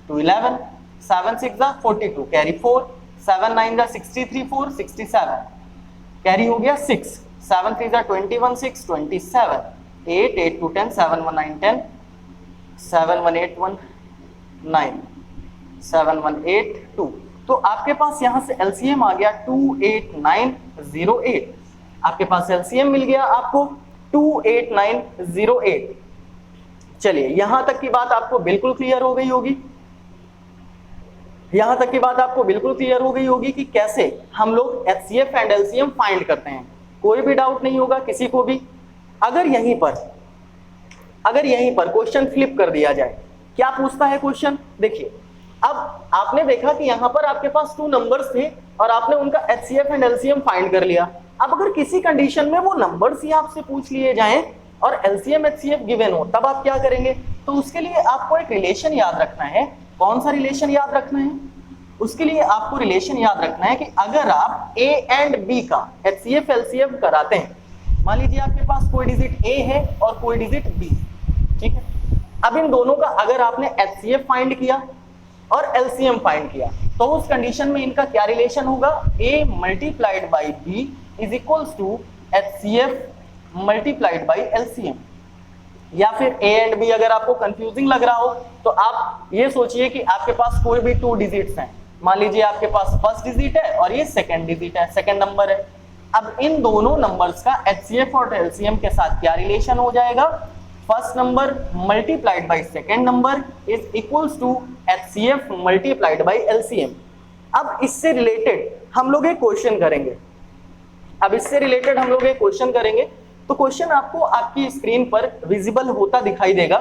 2 11, 7 6 जा 42 कैरी 4, 7 9 जा 63 4 67 कैरी हो गया 6, 7 3 जा 21 6 27, 8 8 2 10, 7 1 9 10, 7 1 8 1 9, 7 1 8 2। तो आपके पास यहां से LCM आ गया 28908, आपके पास LCM मिल गया आपको 28908। चलिए यहां तक की बात आपको बिल्कुल क्लियर हो गई होगी, यहां तक की बात आपको बिल्कुल क्लियर हो गई होगी कि कैसे हम लोग HCF एंड LCM फाइंड करते हैं। कोई भी डाउट नहीं होगा किसी को भी। अगर यहीं पर क्वेश्चन फ्लिप कर दिया जाए, क्या पूछता है क्वेश्चन, देखिए अब आपने देखा कि यहां पर आपके पास 2 नंबर्स थे और आपने उनका HCF एंड LCM फाइंड कर लिया। अब अगर किसी कंडीशन में वो नंबर्स ही आपसे पूछ लिए जाएं और LCM HCF गिवन हो, तब आप क्या करेंगे, तो उसके लिए आपको एक रिलेशन याद रखना है। कौन सा रिलेशन याद रखना है, उसके लिए आपको रिलेशन याद रखना है कि अगर आप A एंड B का HCF LCM कराते हैं, मान लीजिए आपके पास कोई डिजिट A है और कोई डिजिट B, ठीक है, अब इन दोनों का अगर आपने HCF फाइंड किया और LCM फाइंड किया, तो उस कंडीशन में इनका क्या रिलेशन होगा, A multiplied by B is equals to HCF multiplied by LCM। या फिर A एंड B अगर आपको कंफ्यूजिंग लग रहा हो तो आप ये सोचिए कि आपके पास कोई भी 2 डिजिट्स हैं, मान लीजिए आपके पास फर्स्ट डिजिट है और ये सेकंड डिजिट है, सेकंड नंबर है। अब इन दोनों नंबर्स का HCF और LCM के साथ क्या रिलेशन हो जाएगा, first number multiplied by second number is equals to HCF multiplied by LCM। अब इससे रिलेटेड हम लोग एक क्वेश्चन करेंगे, तो क्वेश्चन आपको आपकी स्क्रीन पर विजिबल होता दिखाई देगा।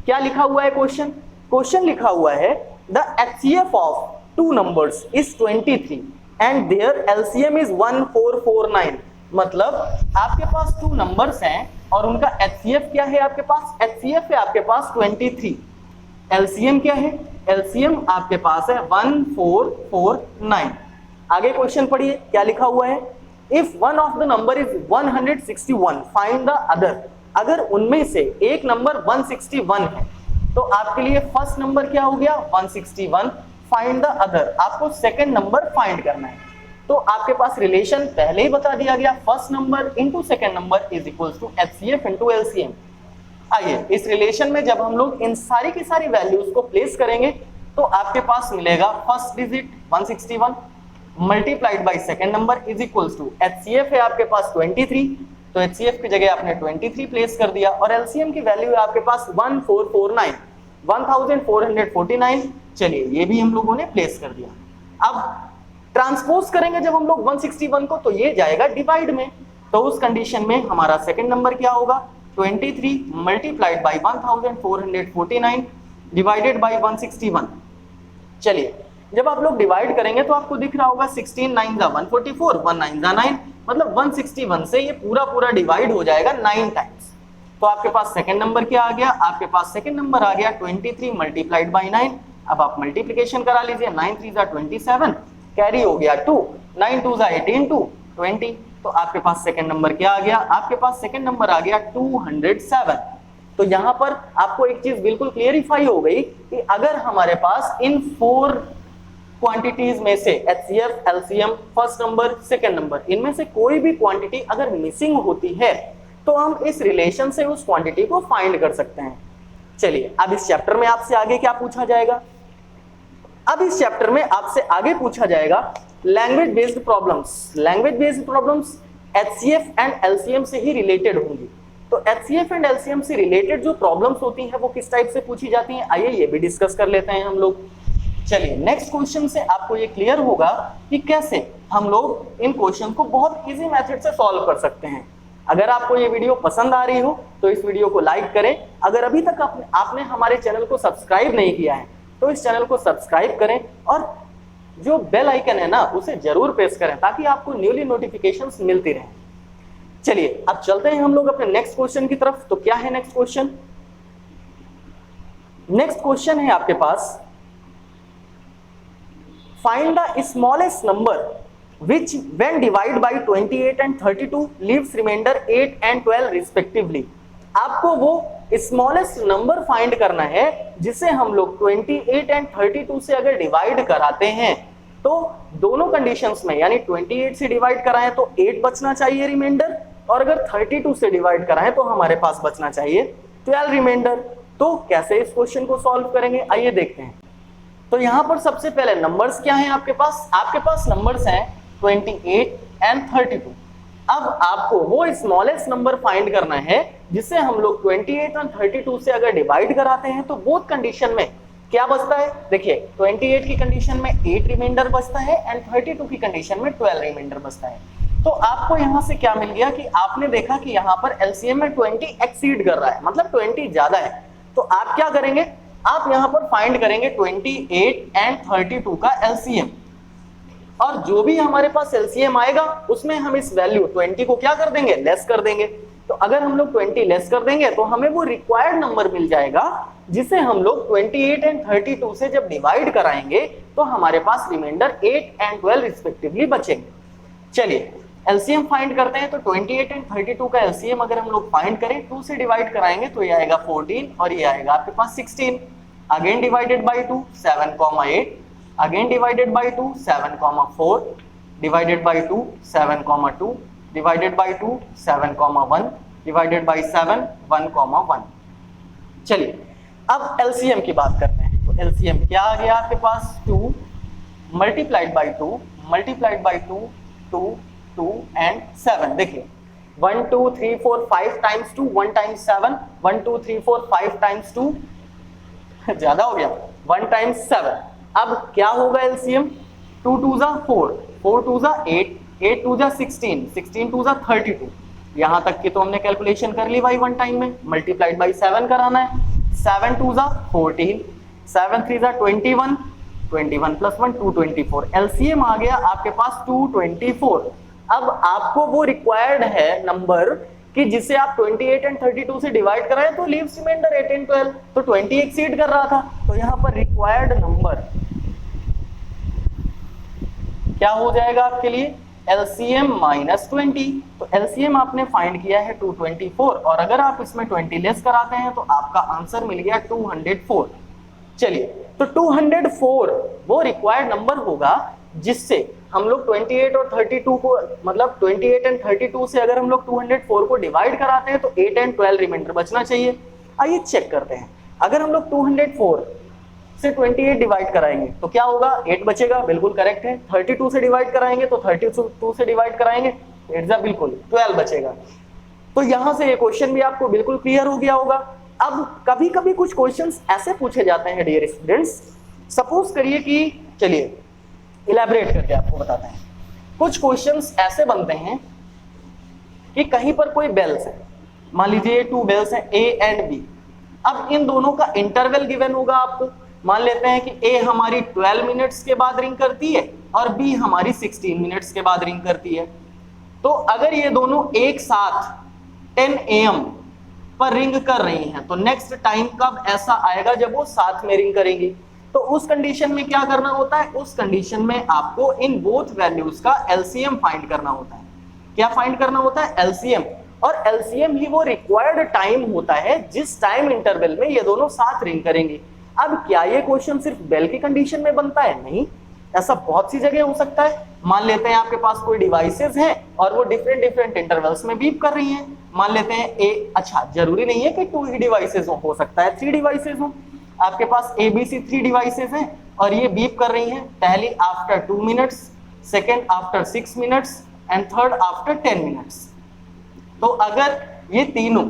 क्या लिखा हुआ है क्वेश्चन लिखा हुआ है the HCF of 2 numbers is 23 and their LCM is 1449। मतलब आपके पास 2 नंबर्स हैं और उनका HCF क्या है, आपके पास HCF है आपके पास 23, LCM क्या है, LCM आपके पास है 1449। आगे क्वेश्चन पढ़िए क्या लिखा हुआ है, if one of the number is 161 find the other. अगर उनमें से एक नंबर 161 है तो आपके लिए फर्स्ट नंबर क्या हो गया 161, फाइंड द अदर, आपको सेकंड नंबर फाइंड करना है। तो आपके पास रिलेशन पहले ही बता दिया गया, first number into second number is equals to HCF into LCM. आइए इस रिलेशन में जब हम लोग इन सारी की सारी वैल्यूज को प्लेस करेंगे तो आपके पास मिलेगा first digit 161 multiplied by second number is equals to HCF है आपके पास 23, तो एचसीएफ की जगह आपने 23 प्लेस कर दिया और एलसीएम की वैल्यू है आपके पास 1449, 1449। चलिए ये भी हम लोगों ने प्लेस कर दिया। अब ट्रांसपोज करेंगे जब हम लोग 161 को तो ये जाएगा डिवाइड में, तो उस कंडीशन में हमारा सेकंड नंबर क्या होगा 23 मल्टीप्लाइड बाय 1449 डिवाइडेड बाय 161। चलिए जब आप लोग डिवाइड करेंगे तो आपको दिख रहा होगा 16 9 जा 144, 1 9 जा 9, मतलब 161 से ये पूरा डिवाइड हो जाएगा 9 टाइम्स। तो आपके पास सेकंड नंबर क्या आ गया, आपके पास सेकंड नंबर आ गया 23 मल्टीप्लाइड बाय 9। अब आप मल्टीप्लिकेशन करा लीजिए, 9 3 जा 27, कैरी हो गया 2, 9 2 जा 18 2 20, तो आपके पास सेकंड नंबर क्या आ गया, आपके पास सेकंड नंबर आ गया 207। तो यहां पर आपको एक चीज बिल्कुल क्लियरिफाई हो गई कि अगर हमारे पास इन 4 क्वांटिटीज में से HCF, LCM, first number, second number, इनमें से कोई भी क्वांटिटी अगर मिसिंग होती है तो हम इस रिलेशन से उस क्वांटिटी को फाइंड कर सकते हैं। चलिए अब इस चैप्टर में आपसे आगे क्या पूछा जाएगा, अब इस चैप्टर में आपसे आगे पूछा जाएगा language based problems. Language based problems HCF and LCM से ही रिलेटेड होंगी। तो एचसीएफ एंड एलसीएम से रिलेटेड जो प्रॉब्लम्स होती हैं वो किस टाइप से पूछी जाती हैं, आइए ये भी डिस्कस कर लेते हैं हम लोग। चलिए नेक्स्ट क्वेश्चन से आपको ये क्लियर होगा कि कैसे हम लोग इन क्वेश्चन को बहुत इजी मेथड से सॉल्व कर सकते हैं। अगर आपको ये वीडियो पसंद आ रही हो तो इस वीडियो को लाइक करें। अगर अभी तक आपने हमारे चैनल को सब्सक्राइब नहीं किया है तो इस चैनल को सब्सक्राइब करें और जो बेल आइकन है ना उसे जरूर प्रेस करें ताकि आपको न्यूली नोटिफिकेशंस मिलती रहें। चलिए अब चलते हैं हम लोग अपने नेक्स्ट क्वेश्चन की तरफ। तो क्या है नेक्स्ट क्वेश्चन, नेक्स्ट क्वेश्चन है आपके पास find the smallest number which when divided by 28 and 32 leaves remainder 8 and 12 respectively। आपको वो स्मॉलेस्ट नंबर फाइंड करना है जिसे हम लोग 28 एंड 32 से अगर डिवाइड कराते हैं तो दोनों कंडीशंस में, यानी 28 से डिवाइड कराएं तो 8 बचना चाहिए रिमाइंडर, और अगर 32 से डिवाइड कराएं तो हमारे पास बचना चाहिए 12 रिमाइंडर। तो कैसे इस क्वेश्चन को सॉल्व करेंगे आइए देखते हैं। तो यहां पर सबसे पहले नंबर्स क्या हैं आपके पास नंबर्स हैं 28 एंड 32। अब आपको वो स्मॉलेस्ट नंबर फाइंड करना है जिसे हम लोग 28 और 32 से अगर डिवाइड कराते हैं तो बोथ कंडीशन में क्या बचता है। देखिए 28 की कंडीशन में 8 रिमाइंडर बचता है एंड 32 की कंडीशन में 12 रिमाइंडर बचता है। तो आपको यहां से क्या मिल गया कि आपने देखा कि यहां पर एलसीएम में 20 एक्सीड कर रहा है, मतलब 20 ज्यादा है। तो आप क्या करेंगे, आप यहां पर फाइंड करेंगे 28 एंड 32 का एलसीएम, और जो भी हमारे पास एलसीएम आएगा उसमें हम इस वैल्यू 20 को क्या कर देंगे, लेस कर देंगे। तो अगर हम लोग 20 लेस कर देंगे तो हमें वो रिक्वायर्ड नंबर मिल जाएगा जिसे हम लोग 28 एंड 32 से जब डिवाइड कराएंगे तो हमारे पास रिमाइंडर 8 एंड 12 रिस्पेक्टिवली बचेंगे। चलिए एलसीएम फाइंड करते हैं। तो 28 एंड 32 का एलसीएम अगर हम लोग फाइंड करें 2 से डिवाइड कराएंगे तो ये आएगा 14 और ये आएगा आपके पास 16। Again divided by 2 7,8, again divided by 2 7,4, divided by 2 7,2, divided by 2 7,1, divided by 7 1,1। चलिए अब एलसीएम की बात करते हैं। तो एलसीएम क्या आ गया आपके पास 2 multiplied by 2 multiplied by 2 2 2 and 7। देखिए 1 2 3 4 5 टाइम्स 2 1 टाइम्स 7, 1 2 3 4 5 टाइम्स 2 ज्यादा हो गया 1 टाइम्स 7। अब क्या होगा एलसीएम 2 2 जा 4, 4 2 जा 8, 8 2 जा 16, 16 2 जा 32। यहां तक की तो हमने कैलकुलेशन कर ली भाई वन टाइम में। मल्टीप्लाइड बाई 7 कराना है, 7 2 जा 14, 7 3 जा 21, 21 प्लस 1 224। एलसीएम आ गया आपके पास 224। अब आपको वो रिक्वायर्ड है नंबर कि जिसे आप 28 एंड 32 से डिवाइड कराएं तो लीव्स रिमाइंडर 8 एंड 12, तो 20 एक्सीड कर रहा था। तो यहां पर रिक्वायर्ड नंबर क्या हो जाएगा आपके लिए, LCM माइनस 20, तो LCM आपने फाइंड किया है 224, और अगर आप इसमें 20 लेस कराते हैं तो आपका आंसर मिल गया 204। चलिए, तो 204 वो रिक्वायर्ड नंबर होगा जिससे हम लोग 28 और 32 को, मतलब 28 एंड 32 से अगर हम लोग 204 को डिवाइड कराते हैं तो 8 एंड 12 रिमाइंडर बचना चाहिए। आइए चेक करते हैं, अगर हम लोग 204 से 28 डिवाइड कराएंगे तो क्या होगा, 8 बचेगा, बिल्कुल करेक्ट है। 32 से डिवाइड कराएंगे तो 32 से डिवाइड कराएंगे, बिल्कुल 12 बचेगा। तो यहां से ये क्वेश्चन भी आपको बिल्कुल क्लियर हो गया होगा। अब कभी कभी कुछ क्वेश्चंस ऐसे पूछे जाते हैं डियर स्टूडेंट्स, सपोज करिए कि, चलिए इलैबोरेट करके आपको बताते हैं, कुछ क्वेश्चंस ऐसे बनते हैं कि कहीं पर कोई बेल्स है, मान लीजिए 2 बेल्स हैं A एंड B। अब इन दोनों का इंटरवल गिवन होगा आपको, मान लेते हैं कि A हमारी 12 मिनट्स के बाद रिंग करती है और B हमारी 16 मिनट्स के बाद रिंग करती है। तो अगर ये दोनों एक साथ 10 AM पर रिंग कर रही हैं तो नेक्स्ट टाइम कब ऐसा आएगा जब वो साथ में रिंग करेंगी। तो उस कंडीशन में क्या करना होता है, उस कंडीशन में आपको इन बोथ वैल्यूज का LCM फाइंड करना होता है। क्या फाइंड करना होता है, LCM। और LCM ही वो रिक्वायर्ड टाइम होता है जिस टाइम इंटरवल में ये दोनों साथ रिंग करेंगे। अब क्या ये क्वेश्चन सिर्फ बेल की कंडीशन में बनता है, नहीं, ऐसा बहुत सी जगह हो सकता है। मान लेते हैं आपके पास कोई डिवाइसेस हैं और वो डिफरेंट इंटरवल्स में बीप कर रही हैं, मान लेते हैं अच्छा जरूरी नहीं है कि 2 ही डिवाइसेस हो सकता है 3 डिवाइसेस हो। आपके पास ABC 3 डिवाइसेस हैं और ये बीप कर रही हैं, पहली after 2 minutes, second after 6 minutes and third after 10 minutes. तो अगर ये तीनों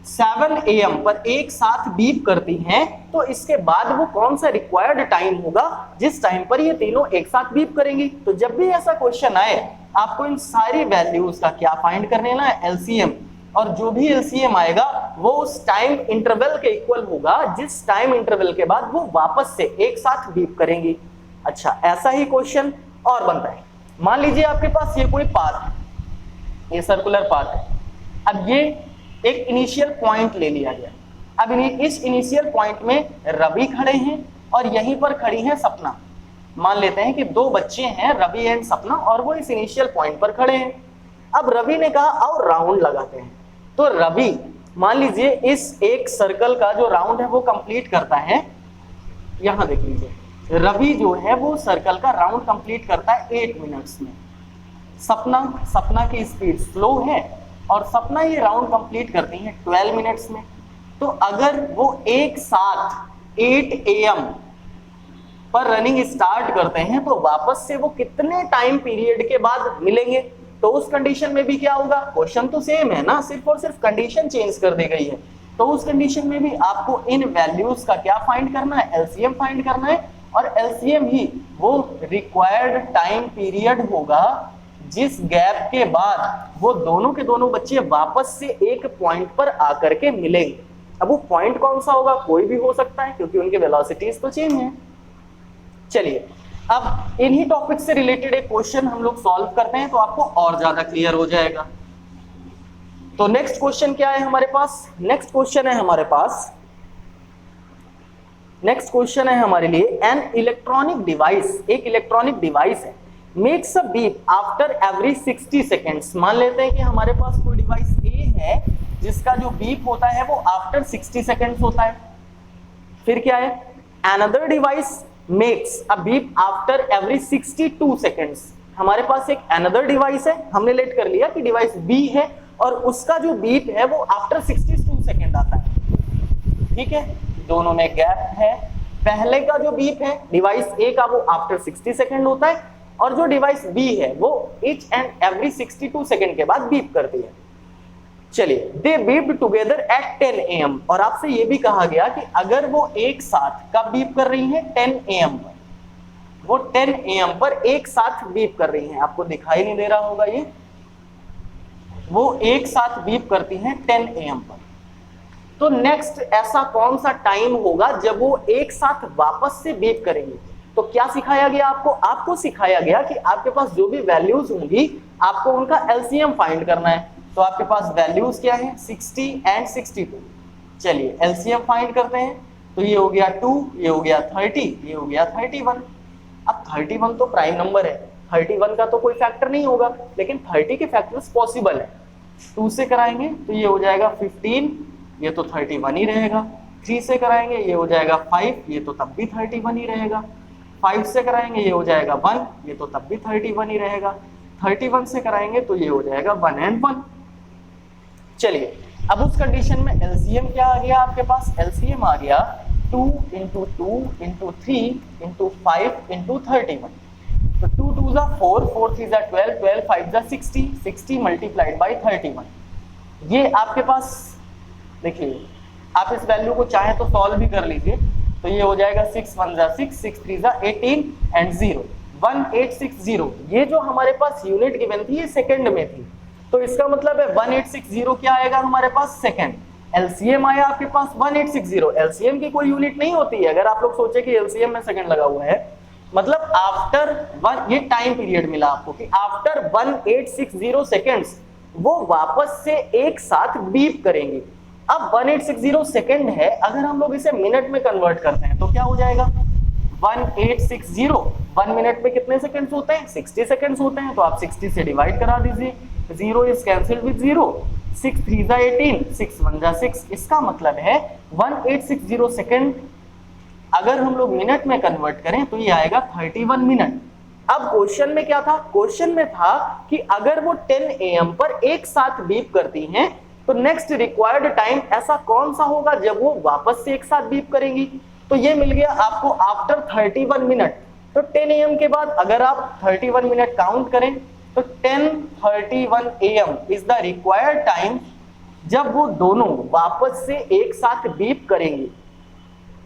7 AM पर एक साथ बीप करती हैं तो इसके बाद वो कौन सा रिक्वायर्ड टाइम होगा जिस टाइम पर ये तीनों एक साथ बीप करेंगी। तो जब भी ऐसा क्वेश्चन आए आपको इन सारी वैल्यूज का क्या फाइंड करने ना है, LCM। और जो भी LCM आएगा वो उस टाइम इंटरवल के इक्वल होगा जिस टाइम इंटरवल के बाद वो वापस से एक साथ बीप करेंगी। अच्छा, ऐसा ही क्वेश्चन और बनता है, मान लीजिए आपके पास ये कोई पाथ है, ये सर्कुलर पाथ है। अब ये एक इनिशियल पॉइंट ले लिया गया। अब इस इनिशियल पॉइंट में रवि खड़े हैं और यहीं पर खड़ी है सपना। मान लेते हैं कि 2 बच्चे हैं रवि एंड सपना और वो इस इनिशियल पॉइंट पर खड़े हैं। अब रवि ने कहा आओ राउंड लगाते हैं। तो रवि मान लीजिए इस एक सर्कल का जो राउंड है वो कंप्लीट करता है, यहां देख लीजिए रवि जो है वो सर्कल का राउंड कंप्लीट करता है 8 मिनट्स में। सपना की स्पीड स्लो है और सपना ये राउंड कंप्लीट करती है 12 मिनट्स में। तो अगर वो एक साथ 8 AM पर रनिंग स्टार्ट करते हैं तो वापस से वो कितने टाइम पीरियड के बाद मिलेंगे। तो उस कंडीशन में भी क्या होगा, क्वेश्चन तो सेम है ना, सिर्फ और सिर्फ कंडीशन चेंज कर दी गई है। तो उस कंडीशन में भी आपको इन वैल्यूज का क्या फाइंड करना है, LCM फाइंड करना है। और LCM ही वो रिक्वायर्ड टाइम पीरियड होगा जिस गैप के बाद वो दोनों के दोनों बच्चे वापस से एक पॉइंट पर आकर के मिलेंगे। अब वो पॉइंट कौन सा होगा, कोई भी हो सकता है क्योंकि उनके वेलोसिटीज तो सेम है। चलिए अब इन्हीं टॉपिक से रिलेटेड एक क्वेश्चन हम लोग सॉल्व करते हैं तो आपको और ज्यादा क्लियर हो जाएगा। तो नेक्स्ट क्वेश्चन क्या है हमारे पास, नेक्स्ट क्वेश्चन है हमारे लिए एन इलेक्ट्रॉनिक डिवाइस, एक इलेक्ट्रॉनिक डिवाइस है, makes a beep after every 60 seconds. मान लेते हैं कि हमारे पास कोई डिवाइस ए है जिसका जो बीप होता है वो आफ्टर 60 सेकेंड्स होता है। फिर क्या है, another device makes a beep after every 62 seconds. हमारे पास एक अनदर डिवाइस है, हमने लेट कर लिया कि डिवाइस बी है और उसका जो बीप है वो आफ्टर 62 सेकेंड आता है। ठीक है, दोनों में गैप है। पहले का जो बीप है डिवाइस ए का वो आफ्टर 60 सेकेंड होता है और जो डिवाइस बी है वो ईच एंड एवरी 62 सेकेंड के बाद बीप करती है। चलिए, दे बीप्ड टुगेदर एट 10 AM। और आपसे ये भी कहा गया कि अगर वो एक साथ कब बीप कर रही हैं, 10 AM पर, वो 10 AM पर एक साथ बीप कर रही हैं। आपको दिखाई नहीं दे रहा होगा, ये वो एक साथ बीप करती हैं 10 AM पर। तो नेक्स्ट ऐसा कौन सा टाइम होगा जब वो एक साथ वापस से बीप करेंगे। तो क्या सिखाया गया आपको, आपको सिखाया गया कि आपके पास जो भी वैल्यूज होंगी आपको उनका LCM फाइंड करना है। तो आपके पास वैल्यूज क्या है, 60 एंड 62। चलिए LCM फाइंड करते हैं। तो ये हो गया 2, ये हो गया 30, ये हो गया 31। अब 31 तो प्राइम नंबर है, 31 का तो कोई फैक्टर नहीं होगा, लेकिन 30 के फैक्टर्स पॉसिबल है। 2 से कराएंगे तो ये हो जाएगा 15, ये तो 31 ही रहेगा। 3 से कराएंगे ये हो जाएगा 5, ये तो तब भी 31 ही रहेगा। 5 से कराएंगे ये हो जाएगा 1, ये तो तब भी 31 ही रहेगा। 31 से कराएंगे तो ये हो जाएगा 1 and 1। चलिए अब उस कंडीशन में एलसीएम क्या आ गया आपके पास? एलसीएम आ गया 2 × 2 × 3 × 5 × 31। तो 2 2 जा 4, 4 3 जा 12, 12 5 जा 60, 60 मल्टीप्लाइड बाई 31। ये आपके पास देखिए, आप इस वैल्यू को चाहे तो सॉल्व भी कर लीजिए, तो ये हो जाएगा 6 1 जा 6, 6 3 जा 18 एंड 0 1860। ये जो हमारे पास यूनिट गिवन थी ये सेकंड में थी, तो इसका मतलब है 1860 क्या आएगा हमारे पास? सेकंड। एलसीएम आया आपके पास 1860। एलसीएम की कोई यूनिट नहीं होती है। अगर आप लोग सोचे कि एलसीएम में सेकंड लगा हुआ है, मतलब आफ्टर 1, ये टाइम पीरियड मिला आपको कि आफ्टर 1860 सेकंड्स वो वापस से एक साथ बीप करेंगे। अब 1860 सेकंड है, अगर हम लोग इसे मिनट में कन्वर्ट करते हैं तो क्या हो जाएगा? 1860 1 मिनट में कितने सेकंड्स होते हैं? 60 सेकंड्स होते हैं। तो आप 60 से डिवाइड करा दीजिए, 0 इज कैंसिल्ड विद 0, 6 3 जा 18, 6 1 जा 6। इसका मतलब है 1860 सेकंड अगर हम लोग मिनट में कन्वर्ट करें तो ये आएगा 31 मिनट। अब क्वेश्चन में क्या था? क्वेश्चन में था कि अगर वो 10 AM पर एक साथ बीप करती हैं तो नेक्स्ट रिक्वायर्ड टाइम ऐसा कौन सा होगा जब वो वापस से एक साथ बीप करेंगी? तो ये मिल गया आपको आफ्टर 31 मिनट। तो 10 AM के बाद अगर आप 31 मिनट काउंट करें तो 10:31 AM is the required time जब वो दोनों वापस से एक साथ बीप करेंगे।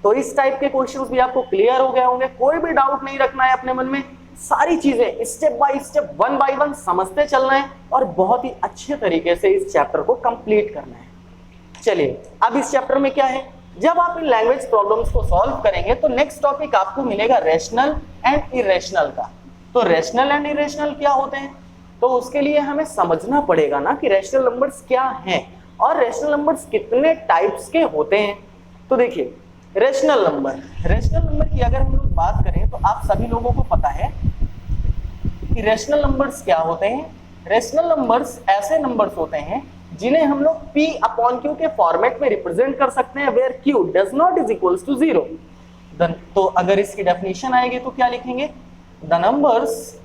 तो इस टाइप के क्वेश्चंस भी आपको क्लियर हो गए होंगे, कोई भी डाउट नहीं रखना है अपने मन में, सारी चीजें स्टेप बाय स्टेप 1 by 1 समझते चलना है और बहुत ही अच्छे तरीके से इस चैप्टर को कंप्लीट करना है। चलिए अब इस चैप्टर में क्या है, जब आप इन लैंग्वेज प्रॉब्लम्स को सॉल्व करेंगे तो नेक्स्ट टॉपिक आपको मिलेगा रेशनल एंड इरेशनल का। तो रेशनल एंड इरेशनल क्या होते हैं, तो उसके लिए हमें समझना पड़ेगा ना कि रेशनल नंबर्स क्या हैं और रेशनल नंबर्स कितने टाइप्स के होते हैं। तो देखिए रेशनल नंबर की अगर हम लोग बात करें तो आप सभी लोगों को पता है कि रेशनल नंबर्स क्या होते हैं। रेशनल नंबर्स ऐसे नंबर्स होते हैं जिन्हें हम लोग P/Q के फॉर्मेट में रिप्रेजेंट कर सकते हैं, where Q does not is equals to 0। तो अगर इसकी डेफिनेशन आएगी तो क्या लिखेंगे? The numbers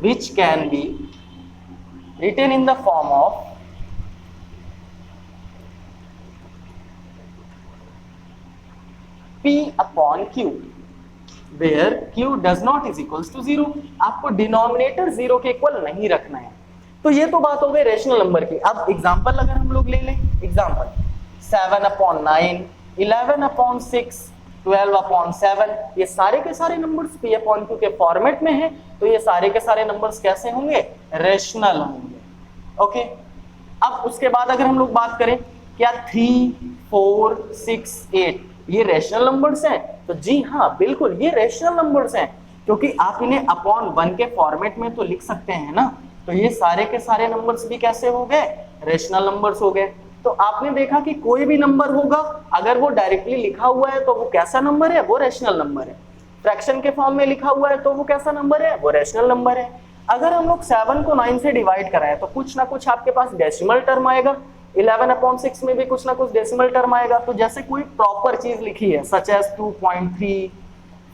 which can be written in the form of P/Q where Q does not is equals to 0। आपको डिनोमिनेटर 0 के इक्वल नहीं रखना है। तो ये तो बात हो गई रेशनल नंबर की। अब एग्जांपल अगर हम लोग ले लें, एग्जांपल 7/9, 11/6, 12/7, ये सारे के सारे नंबर्स P/Q के फॉर्मेट में हैं, तो ये सारे के सारे नंबर्स कैसे होंगे? रेशनल होंगे। ओके, अब उसके बाद अगर हम लोग बात करें क्या 3, 4, 6, 8 ये रेशनल नंबर्स हैं? तो जी हाँ बिल्कुल ये रेशनल नंबर्स हैं, क्योंकि आप इन्हें अपॉन 1 के फॉर्मेट में तो लिख सकते हैं ना। तो ये सारे के सारे नंबर्स भी कैसे हो गए? रेशनल नंबर्स हो गए। तो आपने देखा कि कोई भी नंबर होगा अगर वो डायरेक्टली लिखा हुआ है तो वो कैसा नंबर है? वो रेशनल नंबर है। फ्रैक्शन के फॉर्म में लिखा हुआ है तो वो कैसा नंबर है? वो रेशनल नंबर है। अगर हम लोग 7 को 9 से डिवाइड कराएं तो कुछ ना कुछ आपके पास डेसिमल टर्म आएगा। 11/6 में भी कुछ ना कुछ डेसिमल टर्म आएगा। तो जैसे कोई प्रॉपर चीज लिखी है सच एज 2.3,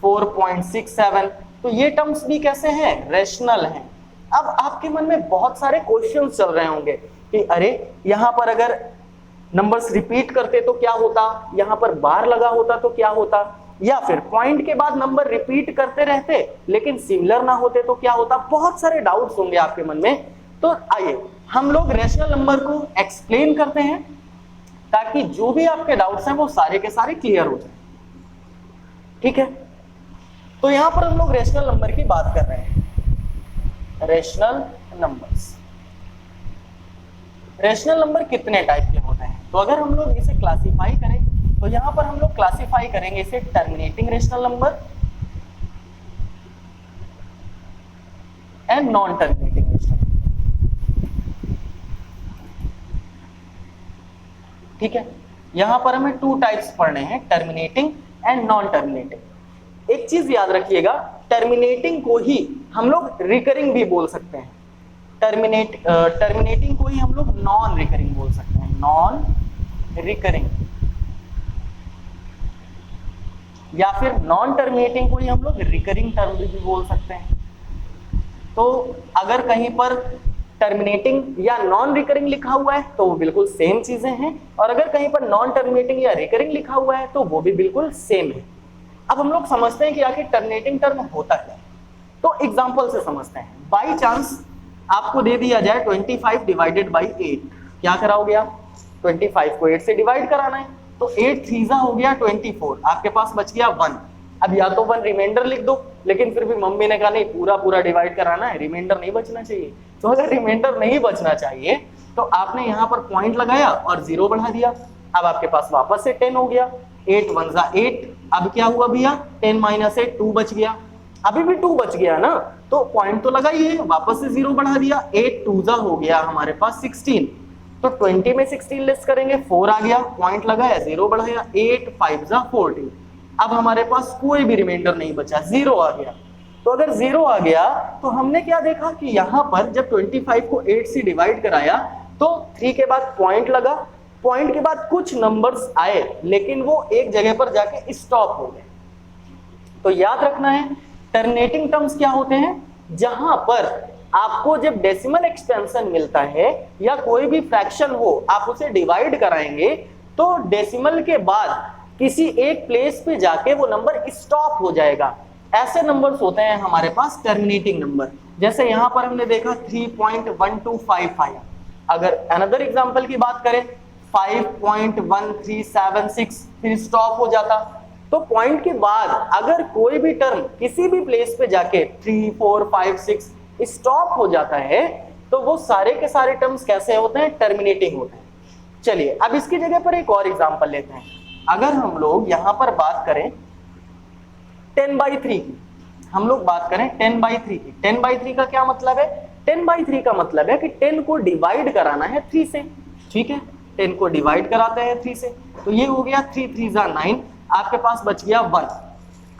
4.67, तो ये टर्म्स भी कैसे हैं? रेशनल हैं। अब आपके मन में बहुत सारे क्वेश्चंस चल रहे होंगे कि अरे यहाँ पर अगर नंबर्स रिपीट करते तो क्या होता, यहाँ पर बार लगा होता तो क्या होता, या फिर पॉइंट के बाद नंबर रिपीट करते रहते लेकिन सिमिलर ना होते तो क्या होता। बहुत सारे डाउट्स होंगे आपके मन में। तो आइए हम लोग रेशनल नंबर को एक्सप्लेन करते हैं ताकि जो भी आपके डाउट्स हैं वो सारे के सारे क्लियर हो जाए। ठीक है, तो यहां पर हम लोग रेशनल नंबर की बात कर रहे हैं। रेशनल नंबर्स, रेशनल नंबर कितने टाइप के होते हैं? तो अगर हम लोग इसे क्लासिफाई करें तो यहां पर हम लोग क्लासिफाई करेंगे इसे terminating rational number and non terminating rational number. ठीक है, यहां पर हमें 2 टाइप्स पढ़ने हैं, टर्मिनेटिंग एंड नॉन टर्मिनेटिंग। एक चीज याद रखिएगा, टर्मिनेटिंग को ही हम लोग रिकरिंग भी बोल सकते हैं, टर्मिनेटिंग को ही हम लोग नॉन रिकरिंग बोल सकते हैं, नॉन रिकरिंग, या फिर नॉन टर्मिनेटिंग को ही हम लोग रिकरिंग टर्म भी बोल सकते हैं। तो अगर कहीं पर टर्मिनेटिंग या नॉन रिकरिंग लिखा हुआ है तो वो बिल्कुल सेम चीजें हैं, और अगर कहीं पर नॉन टर्मिनेटिंग या रिकरिंग लिखा हुआ है तो वो भी बिल्कुल सेम है। अब हम लोग समझते हैं कि आखिर टर्मिनेटिंग टर्म होता क्या है, तो एग्जांपल से समझते हैं। बाई चांस आपको दे दिया जाए 25 डिवाइडेड बाई 8, क्या कराओगे आप? 25 को 8 से डिवाइड कराना है, तो 8 3 हो गया 24, आपके पास बच गया 1। अब या तो 1 रिमाइंडर लिख दो, लेकिन फिर भी मम्मी ने कहा नहीं पूरा डिवाइड कराना है, रिमाइंडर नहीं बचना चाहिए। तो अगर रिमाइंडर नहीं बचना चाहिए तो आपने यहाँ पर पॉइंट लगाया और 0 बढ़ा दिया, अब आपके पास वापस से 10 हो गया, 8 1 जा 8, अब क्या हुआ भैया 10 माइनस 8 2 बच गया, अभी भी 2 बच गया ना, तो पॉइंट तो लगाइए, वापस से 0 बढ़ा दिया, 8 2 जा हो गया हमारे पास 16, तो 20 में 16 लेस करेंगे 4 आ गया, पॉइंट लगाया 0 बढ़ाया, 8 5 जा 14, अब हमारे पास कोई भी रिमाइंडर नहीं बचा, 0 आ गया। तो अगर 0 आ गया तो हमने क्या देखा कि यहाँ पर जब 25 को 8 से डिवाइड कराया तो 3 के बाद पॉइंट लगा, पॉइंट के बाद कुछ नंबर्स आए लेकिन वो एक जगह पर जाके स्टॉप हो गए। तो याद रखना है टर्मिनेटिंग टर्म्स क्या होते हैं, जहां पर आपको जब डेसिमल एक्सपेंशन मिलता है या कोई भी फ्रैक्शन हो आप उसे डिवाइड कराएंगे तो डेसिमल के बाद किसी एक प्लेस पे जाके वो नंबर स्टॉप हो जाएगा, ऐसे नंबर्स होते हैं हमारे पास टर्मिनेटिंग नंबर। जैसे यहां पर हमने देखा 3.1255, अगर अनदर एग्जांपल की बात करें 5.1376 फिर स्टॉप हो जाता। तो पॉइंट के बाद अगर कोई भी टर्म किसी भी प्लेस पे जाके 3 4 5 6 स्टॉप हो जाता है तो वो सारे के सारे टर्म्स कैसे होते हैं, टर्मिनेटिंग होते हैं। चलिए अब इसकी जगह पर एक और एग्जांपल लेते हैं। अगर हम लोग यहां पर बात करें 10/3 की, हम लोग बात करें 10/3 की, 10/3 का क्या मतलब है, 10/3 का मतलब है कि 10 को डिवाइड कराना है 3 से, ठीक है, 10 को डिवाइड कराते हैं 3 से, तो ये हो गया 3 3 जा 9, आपके पास बच गया 1।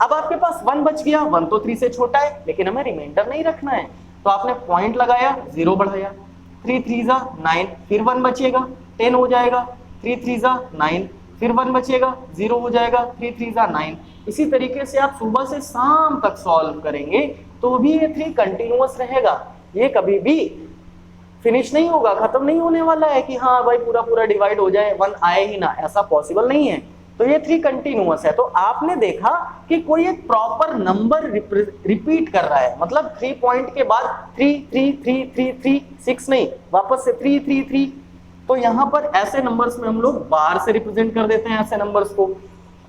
अब आपके पास 1 बच गया, 1 तो 3 से छोटा है लेकिन हमें रिमाइंडर नहीं रखना है, तो आपने पॉइंट लगाया 0 बढ़ाया, 3 3 जा 9, फिर 1 बचेगा 10 हो जाएगा, 3 3 जा 9, फिर 1 बचेगा 0 हो जाएगा, 3 3 जा 9। इसी तरीके से आप सुबह से शाम तक सॉल्व करेंगे तो भी ये 3 कंटिन्यूअस रहेगा, ये कभी भी फिनिश नहीं होगा, खत्म नहीं होने वाला है कि हाँ भाई पूरा डिवाइड हो जाए 1 आए ही ना, ऐसा पॉसिबल नहीं है। तो ये 3 कंटिन्यूअस है। तो आपने देखा कि कोई एक प्रॉपर नंबर रिपीट कर रहा है, मतलब 3 पॉइंट के बाद 3 3 3 3 3 6 नहीं, वापस से 3 3 3। तो यहाँ पर ऐसे नंबर्स में हम लोग बार से रिप्रेजेंट कर देते हैं ऐसे नंबर्स को।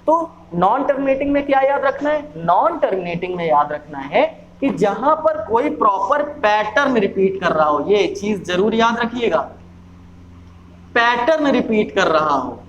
तो नॉन टर्मिनेटिंग में क्या याद रखना है, नॉन टर्मिनेटिंग में याद रखना है कि जहां पर कोई प्रॉपर पैटर्न रिपीट कर रहा हो, ये चीज जरूर याद रखिएगा, पैटर्न रिपीट कर रहा हो,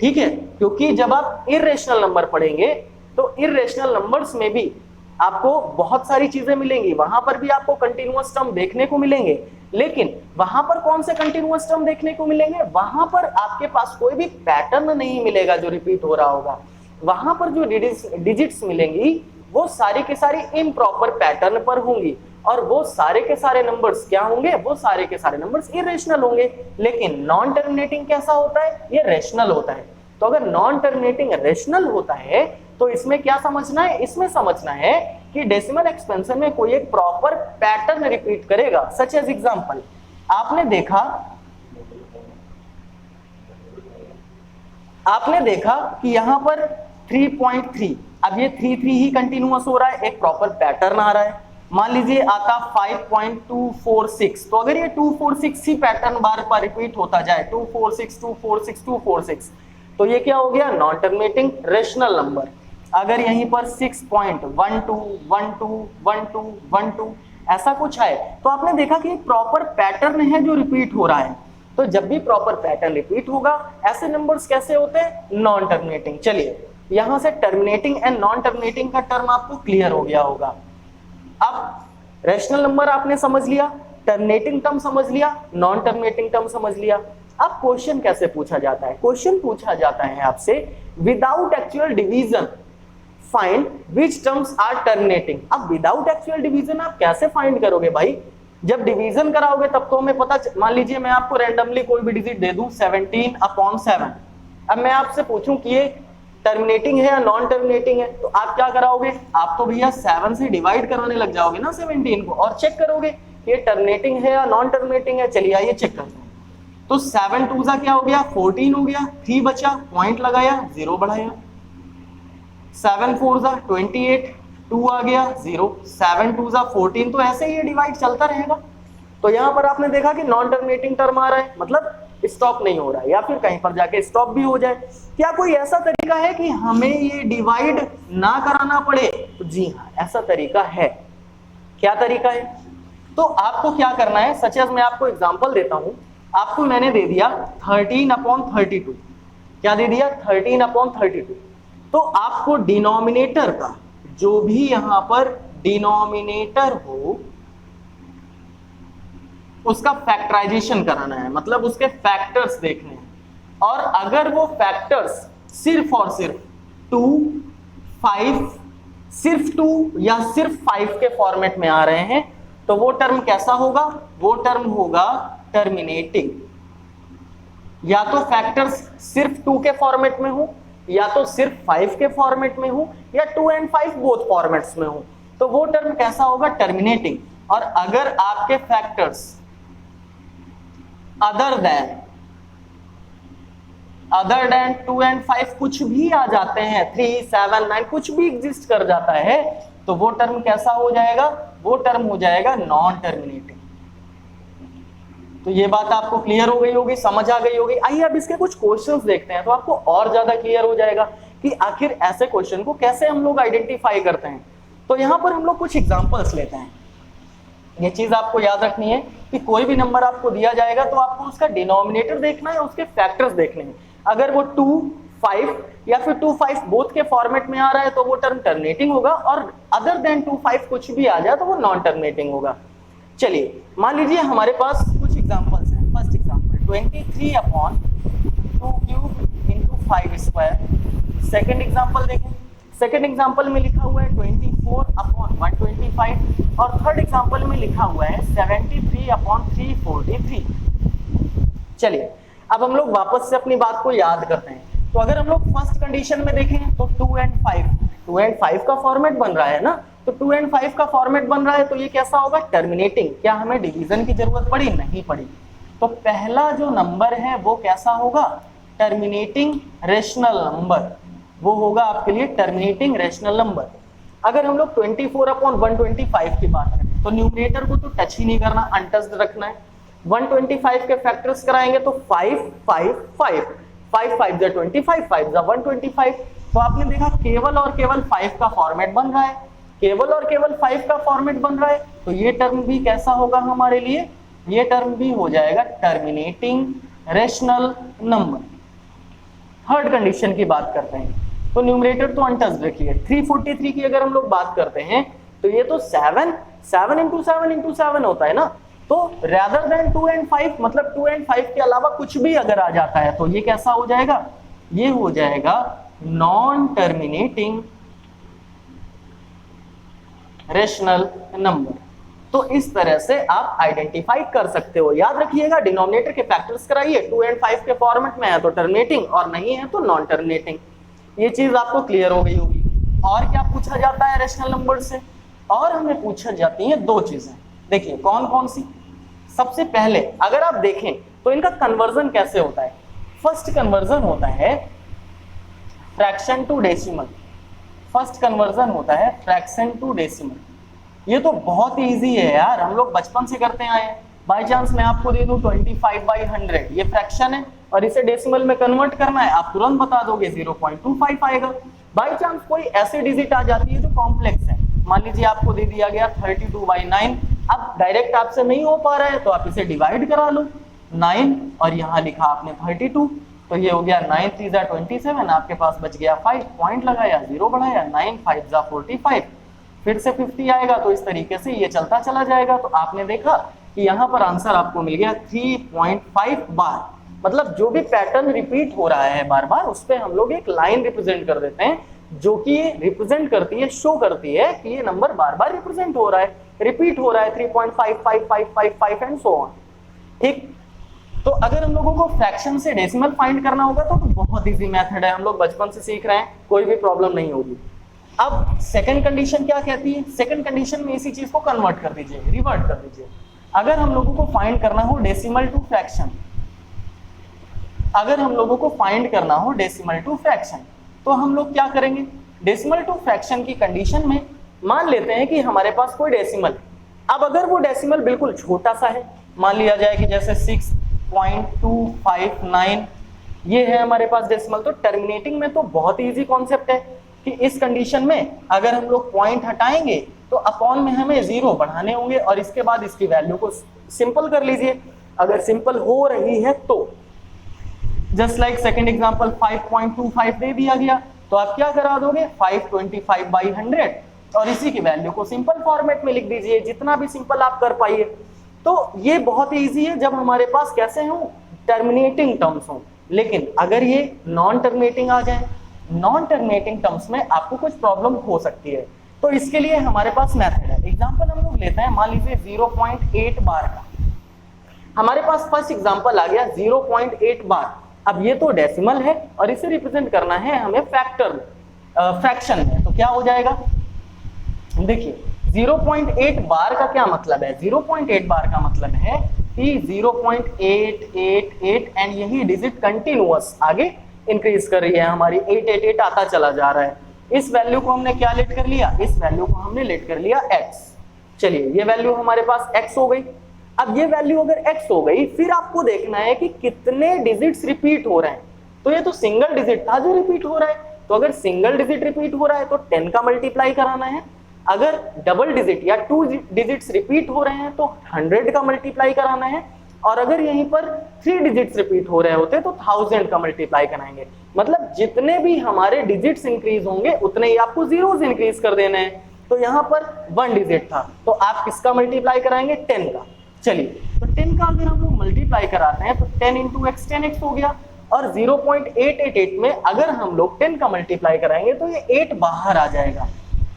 ठीक है, क्योंकि जब आप इर्रेशनल नंबर पढ़ेंगे तो इर्रेशनल नंबर्स में भी आपको बहुत सारी चीजें मिलेंगी, वहां पर भी आपको कंटिन्यूअस टर्म देखने को मिलेंगे, लेकिन वहां पर कौन से कंटिन्यूअस टर्म देखने को मिलेंगे, वहां पर आपके पास कोई भी पैटर्न नहीं मिलेगा जो रिपीट हो रहा होगा, वहां पर जो डिजिट्स मिलेंगी वो सारी के सारी इम्प्रॉपर पैटर्न पर होंगी, और वो सारे के सारे नंबर्स क्या होंगे, वो सारे के सारे नंबर्स इरेशनल होंगे। लेकिन नॉन टर्मिनेटिंग कैसा होता है, ये रेशनल होता है। तो अगर नॉन टर्मिनेटिंग रेशनल होता है तो इसमें क्या समझना है, इसमें समझना है कि डेसिमल एक्सपेंशन में कोई एक प्रॉपर पैटर्न रिपीट करेगा। सच एज एग्जांपल आपने देखा कि यहां पर 3.3, अब ये 3 3 ही कंटिन्यूअस हो रहा है, एक प्रॉपर पैटर्न आ रहा है। मान लीजिए आता 5.246, तो अगर ये 246 ही पैटर्न बार बार रिपीट होता जाए 246 246 246, तो ये क्या हो गया, नॉन टर्मिनेटिंग रेशनल नंबर। अगर यहीं पर 6.12121212 ऐसा कुछ है तो आपने देखा कि एक प्रॉपर पैटर्न है जो रिपीट हो रहा है। तो जब भी प्रॉपर पैटर्न रिपीट होगा ऐसे नंबर्स कैसे होते हैं, नॉन टर्मिनेटिंग। चलिए यहां से टर्मिनेटिंग एंड नॉन टर्मिनेटिंग का टर्म आपको क्लियर हो गया होगा। अब रेशनल नंबर आपने समझ लिया, टर्मिनेटिंग टर्म समझ लिया, नॉन टर्मिनेटिंग टर्म समझ लिया। अब क्वेश्चन कैसे पूछा जाता है, क्वेश्चन पूछा जाता है आपसे without actual division find which terms are terminating. अब विदाउट एक्चुअल डिवीजन आप कैसे फाइंड करोगे भाई, जब डिवीजन कराओगे तब तो हमें पता। मान लीजिए मैं आपको रैंडमली कोई भी डिजिट दे दूं 17/7, अब मैं आपसे पूछूं कि ये टर्मिनेटिंग है या नॉन टर्मिनेटिंग है, तो आप क्या कराओगे, आप तो भैया 7 से डिवाइड कराने लग जाओगे ना 17 को, और चेक करोगे ये टर्मिनेटिंग है या नॉन टर्मिनेटिंग है। चलिए आइए चेक करते हैं। तो 7 2 जा क्या हो गया 14 हो गया, 3 बचा, पॉइंट लगाया, 0 बढ़ाया। 7 4 जा 28, 2 आ गया 0, 7 2 जा 14, तो ऐसे ही ये डिवाइड चलता रहेगा। तो यहां पर आपने देखा कि नॉन टर्मिनेटिंग टर्म आ रहा है, मतलब स्टॉप नहीं हो रहा है, या फिर कहीं पर जाके स्टॉप भी हो जाए। क्या कोई ऐसा तरीका है कि हमें ये डिवाइड ना कराना पड़े? तो जी हाँ, ऐसा तरीका है। क्या तरीका है? तो आपको क्या करना है, सच एज मैं आपको एग्जांपल देता हूं। आपको मैंने दे दिया 13/32, क्या दे दिया 13/32। तो आपको डिनोमिनेटर का जो भी यहां पर डिनोमिनेटर हो उसका फैक्टराइजेशन कराना है, मतलब उसके फैक्टर्स देखने हैं। और अगर वो फैक्टर्स सिर्फ और सिर्फ 2, 5, सिर्फ 2 या सिर्फ 5 के फॉर्मेट में आ रहे हैं तो वो टर्म कैसा होगा, वो टर्म होगा टर्मिनेटिंग। या तो फैक्टर्स सिर्फ 2 के फॉर्मेट में हो, या तो सिर्फ 5 के फॉर्मेट में हो, या 2 and 5 बोथ फॉर्मेट्स में हो, तो वो टर्म कैसा होगा, टर्मिनेटिंग। और अगर आपके फैक्टर्स अदर देन 2 and 5 कुछ भी आ जाते हैं, 3, 7, 9 कुछ भी एग्जिस्ट कर जाता है, तो वो टर्म कैसा हो जाएगा, वो टर्म हो जाएगा नॉन टर्मिनेटिंग। तो ये बात आपको क्लियर हो गई होगी, समझ आ गई होगी। आइए अब इसके कुछ क्वेश्चंस देखते हैं, तो आपको और ज्यादा क्लियर हो जाएगा कि आखिर ऐसे क्वेश्चन को कैसे हम लोग आइडेंटिफाई करते हैं। तो यहां पर हम लोग कुछ एग्जांपल्स लेते हैं। ये चीज आपको याद रखनी है कि कोई भी नंबर आपको दिया जाएगा तो आपको उसका डिनोमिनेटर देखना है, उसके फैक्टर्स देखने हैं। अगर वो 2, 5 या फिर 2, 5 बोथ के फॉर्मेट में आ रहा है तो वो टर्म टर्मिनेटिंग होगा, और अदर देन 2, 5 कुछ भी आ जाए तो वो नॉन टर्मिनेटिंग होगा। चलिए मान लीजिए हमारे पास कुछ एग्जांपल्स हैं। First example 23/2³ × 5²। सेकंड एग्जांपल देखें, सेकंड एग्जांपल में लिखा हुआ है 24/125, और थर्ड एग्जांपल में लिखा हुआ है 73/343। चलिए अब हम लोग वापस से अपनी बात को याद करते हैं। तो अगर हम लोग फर्स्ट कंडीशन में देखें तो 2 and 5 का फॉर्मेट बन रहा है ना, तो 2 and 5 का फॉर्मेट बन रहा है तो ये कैसा होगा, टर्मिनेटिंग। क्या हमें डिवीजन की जरूरत पड़ी? नहीं पड़ी। तो पहला जो नंबर है वो कैसा होगा, टर्मिनेटिंग रेशनल नंबर, वो होगा आपके लिए टर्मिनेटिंग रेशनल नंबर। अगर हम लोग 24/125 की बात करें तो न्यूमरेटर को तो टच ही नहीं करना, अनटच्ड रखना है। 125 के फैक्टर्स कराएंगे तो 5 5 5 5 5 जा 25, 5 जा 125। तो आपने देखा केवल और केवल 5 का फॉर्मेट बन रहा है, केवल और केवल 5 का फॉर्मेट बन रहा है, तो ये टर्म भी कैसा होगा हमारे लिए, ये टर्म भी हो जाएगा terminating rational number. Third condition की बात करते हैं तो न्यूमरेटर तो अनटच्ड रखिए। 343 की अगर हम लोग बात करते हैं तो ये तो 7 7 × 7 × 7 होता है ना, तो rather than 2 and 5 मतलब 2 and 5 के अलावा कुछ भी अगर आ जाता है तो ये कैसा हो जाएगा, ये हो जाएगा नॉन टर्मिनेटिंग रेशनल नंबर। तो इस तरह से आप आइडेंटिफाई कर सकते हो। याद रखिएगा डिनोमिनेटर के फैक्टर्स कराइए, 2 and 5 के फॉर्मेट में है तो टर्मिनेटिंग और नहीं है तो नॉन टर्मिनेटिंग। ये चीज आपको क्लियर हो गई होगी। और क्या पूछा जाता है रेशनल नंबर से, और हमें पूछा जाती हैं दो चीजें। देखिए कौन कौन सी। सबसे पहले अगर आप देखें तो इनका कन्वर्जन कैसे होता है। फर्स्ट कन्वर्जन होता है fraction to decimal, first conversion होता है फ्रैक्शन टू डेसिमल। ये तो बहुत इजी है यार, हम लोग बचपन से करते आए हैं। बाई चांस मैं आपको दे दूं 25/100, ये फ्रैक्शन है और इसे डेसिमल में कन्वर्ट करना है, आप तुरंत बता दोगे 0.25 आएगा। बाई चांस कोई ऐसी डिजिट आ जाती है जो कॉम्प्लेक्स है, मान लीजिए आपको दे दिया गया 32/9, अब डायरेक्ट आपसे नहीं हो पा रहा है तो आप इसे डिवाइड करा लो 9 और यहाँ लिखा आपने 32, तो ये हो गया 9 3 जा 27, आपके पास बच गया 5, पॉइंट लगाया 0 बढ़ाया 9 5 जा 45, फिर से 50 आएगा। तो इस तरीके से ये चलता चला जाएगा। तो आपने देखा कि यहाँ पर आंसर आपको मिल गया 3.5 बार। मतलब जो भी पैटर्न रिपीट हो रहा है बार बार उस पर हम लोग एक लाइन रिप्रेजेंट कर देते हैं जो कि ये रिप्रेजेंट करती है, शो करती है कि ये नंबर बार बार रिप्रेजेंट हो रहा है, रिपीट हो रहा है 3.55555 एंड सो ऑन। ठीक, तो अगर हम लोगों को फ्रैक्शन से डेसिमल फाइंड करना होगा तो बहुत इजी मेथड है, हम लोग बचपन से सीख रहे हैं, कोई भी प्रॉब्लम नहीं होगी। अब सेकंड कंडीशन क्या कहती है? सेकंड कंडीशन में इसी चीज को कन्वर्ट कर दीजिए, रिवर्ट कर दीजिए। अगर हम लोगों को फाइंड करना हो डेसिमल टू फ्रैक्शन, अगर हम लोगों को फाइंड करना हो डेसिमल टू फ्रैक्शन, तो हम लोग क्या करेंगे? डेसिमल टू फ्रैक्शन की कंडीशन में मान लेते हैं कि हमारे पास कोई डेसिमल है। अब अगर वो डेसिमल बिल्कुल छोटा सा है, मान लिया जाए कि जैसे 6.259 ये है हमारे पास डेसिमल, तो टर्मिनेटिंग में तो बहुत इजी कॉन्सेप्ट है कि इस कंडीशन में अगर हम लोग पॉइंट हटाएंगे तो अपॉन में हमें 0 बढ़ाने होंगे और इसके बाद इसकी वैल्यू को सिंपल कर लीजिए। अगर सिंपल हो रही है तो जस्ट लाइक सेकंड एग्जांपल 5.25 दे दिया गया, तो आप क्या करा दोगे? 525/100 और इसी की वैल्यू को सिंपल फॉर्मेट में लिख दीजिए, जितना भी सिंपल आप कर पाइए। तो ये बहुत इजी है जब हमारे पास कैसे हो? टर्मिनेटिंग टर्म्स हो। लेकिन अगर ये नॉन टर्मिनेटिंग आ जाए, नॉन टर्मिनेटिंग टर्म्स में आपको कुछ प्रॉब्लम हो सकती है, तो इसके लिए हमारे पास मेथड है। एग्जांपल हम लोग लेते हैं, मान लीजिए 0.8 बार का हमारे पास फर्स्ट एग्जांपल आ गया 0.8 बार। अब ये तो डेसिमल है और इसे रिप्रेजेंट करना है हमें फ्रैक्शन में, तो क्या हो जाएगा? देखिए 0.8 बार का क्या मतलब है? 0.8 बार का मतलब है कि 0.888 एंड यही डिजिट कंटिन्यूअस आगे इंक्रीज कर रही है, हमारी 888 आता चला जा रहा है। इस वैल्यू को हमने क्या लेट कर लिया? इस वैल्यू को हमने लेट कर लिया x। चलिए ये वैल्यू हमारे पास x हो गई। अब ये वैल्यू अगर x हो गई, फिर आपको देखना है कि कितने डिजिट्स रिपीट हो रहे हैं। तो ये तो सिंगल डिजिट था जो रिपीट हो रहा है, तो अगर सिंगल डिजिट रिपीट हो रहा है तो 10 का मल्टीप्लाई कराना है। अगर डबल डिजिट या 2 डिजिट्स रिपीट हो रहे हैं तो 100 का मल्टीप्लाई कराना है, और अगर यहीं पर 3 डिजिट्स रिपीट हो रहे होते तो 1000 का मल्टीप्लाई कराएंगे। मतलब जितने भी हमारे डिजिट्स इंक्रीज होंगे उतने ही आपको जीरोस इंक्रीज कर देने हैं। तो यहाँ पर 1 डिजिट था तो आप किसका मल्टीप्लाई कराएंगे? 10 का। चलिए तो 10 का अगर हम लोग मल्टीप्लाई कराते हैं तो 10 इंटू एक्स 10x हो गया, और 0.888 में अगर हम लोग 10 का मल्टीप्लाई कराएंगे तो ये 8 बाहर आ जाएगा,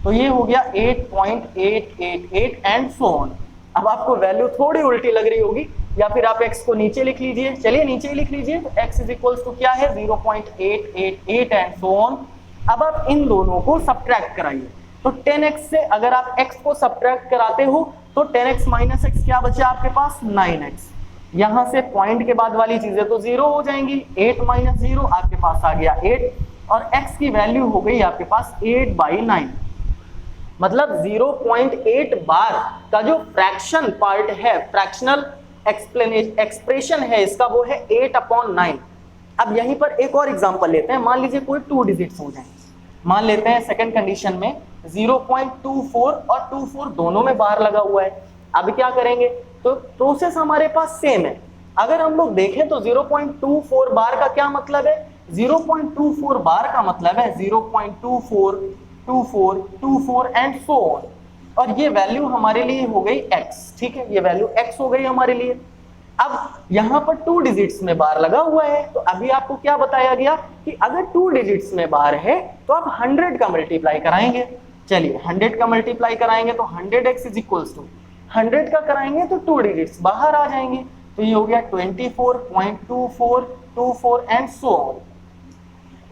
तो ये हो गया 8.888 एंड सो ऑन। अब आपको वैल्यू थोड़ी उल्टी लग रही होगी, या फिर आप x को नीचे लिख लीजिए। चलिए नीचे ही लिख लीजिए, तो x इज इक्वल्स टू क्या है? 0.888 एंड सो ऑन। अब आप इन दोनों को सब्ट्रैक्ट कराइए, तो 10x से अगर आप x को सब्ट्रैक्ट कराते हो तो 10x माइनस x क्या बचा आपके पास? 9x। यहां से पॉइंट के बाद वाली चीजें तो 0 हो जाएंगी, 8 माइनस 0 आपके पास आ गया 8, और x की वैल्यू हो गई आपके पास 8/9। मतलब 0.8 बार का जो फ्रैक्शन पार्ट है, फ्रैक्शनल एक्सप्रेशन है इसका, वो है 8/9। अब यहीं पर एक और एग्जांपल लेते हैं, मान लीजिए कोई 2 डिजिट्स हो जाए, मान लेते हैं सेकंड कंडीशन में 0.24 और 24 दोनों में बार लगा हुआ है। अब क्या करेंगे? तो प्रोसेस हमारे पास सेम है। अगर हम लोग देखें तो 0.24 बार का क्या मतलब है? 0.24 बार का मतलब है 0.24 24 24 एंड सो ऑन, और ये वैल्यू हमारे लिए हो गई x। ठीक है, ये वैल्यू x हो गई हमारे लिए। अब यहाँ पर 2 डिजिट्स में बार लगा हुआ है, तो अभी आपको क्या बताया गया कि अगर 2 डिजिट्स में बार है तो आप 100 का मल्टीप्लाई कराएंगे। चलिए 100 का मल्टीप्लाई कराएंगे तो 100x इज इक्वल्स टू 100 का कराएंगे तो 2 डिजिट्स बाहर आ जाएंगे, तो ये हो गया 24.2424 एंड सो ऑन।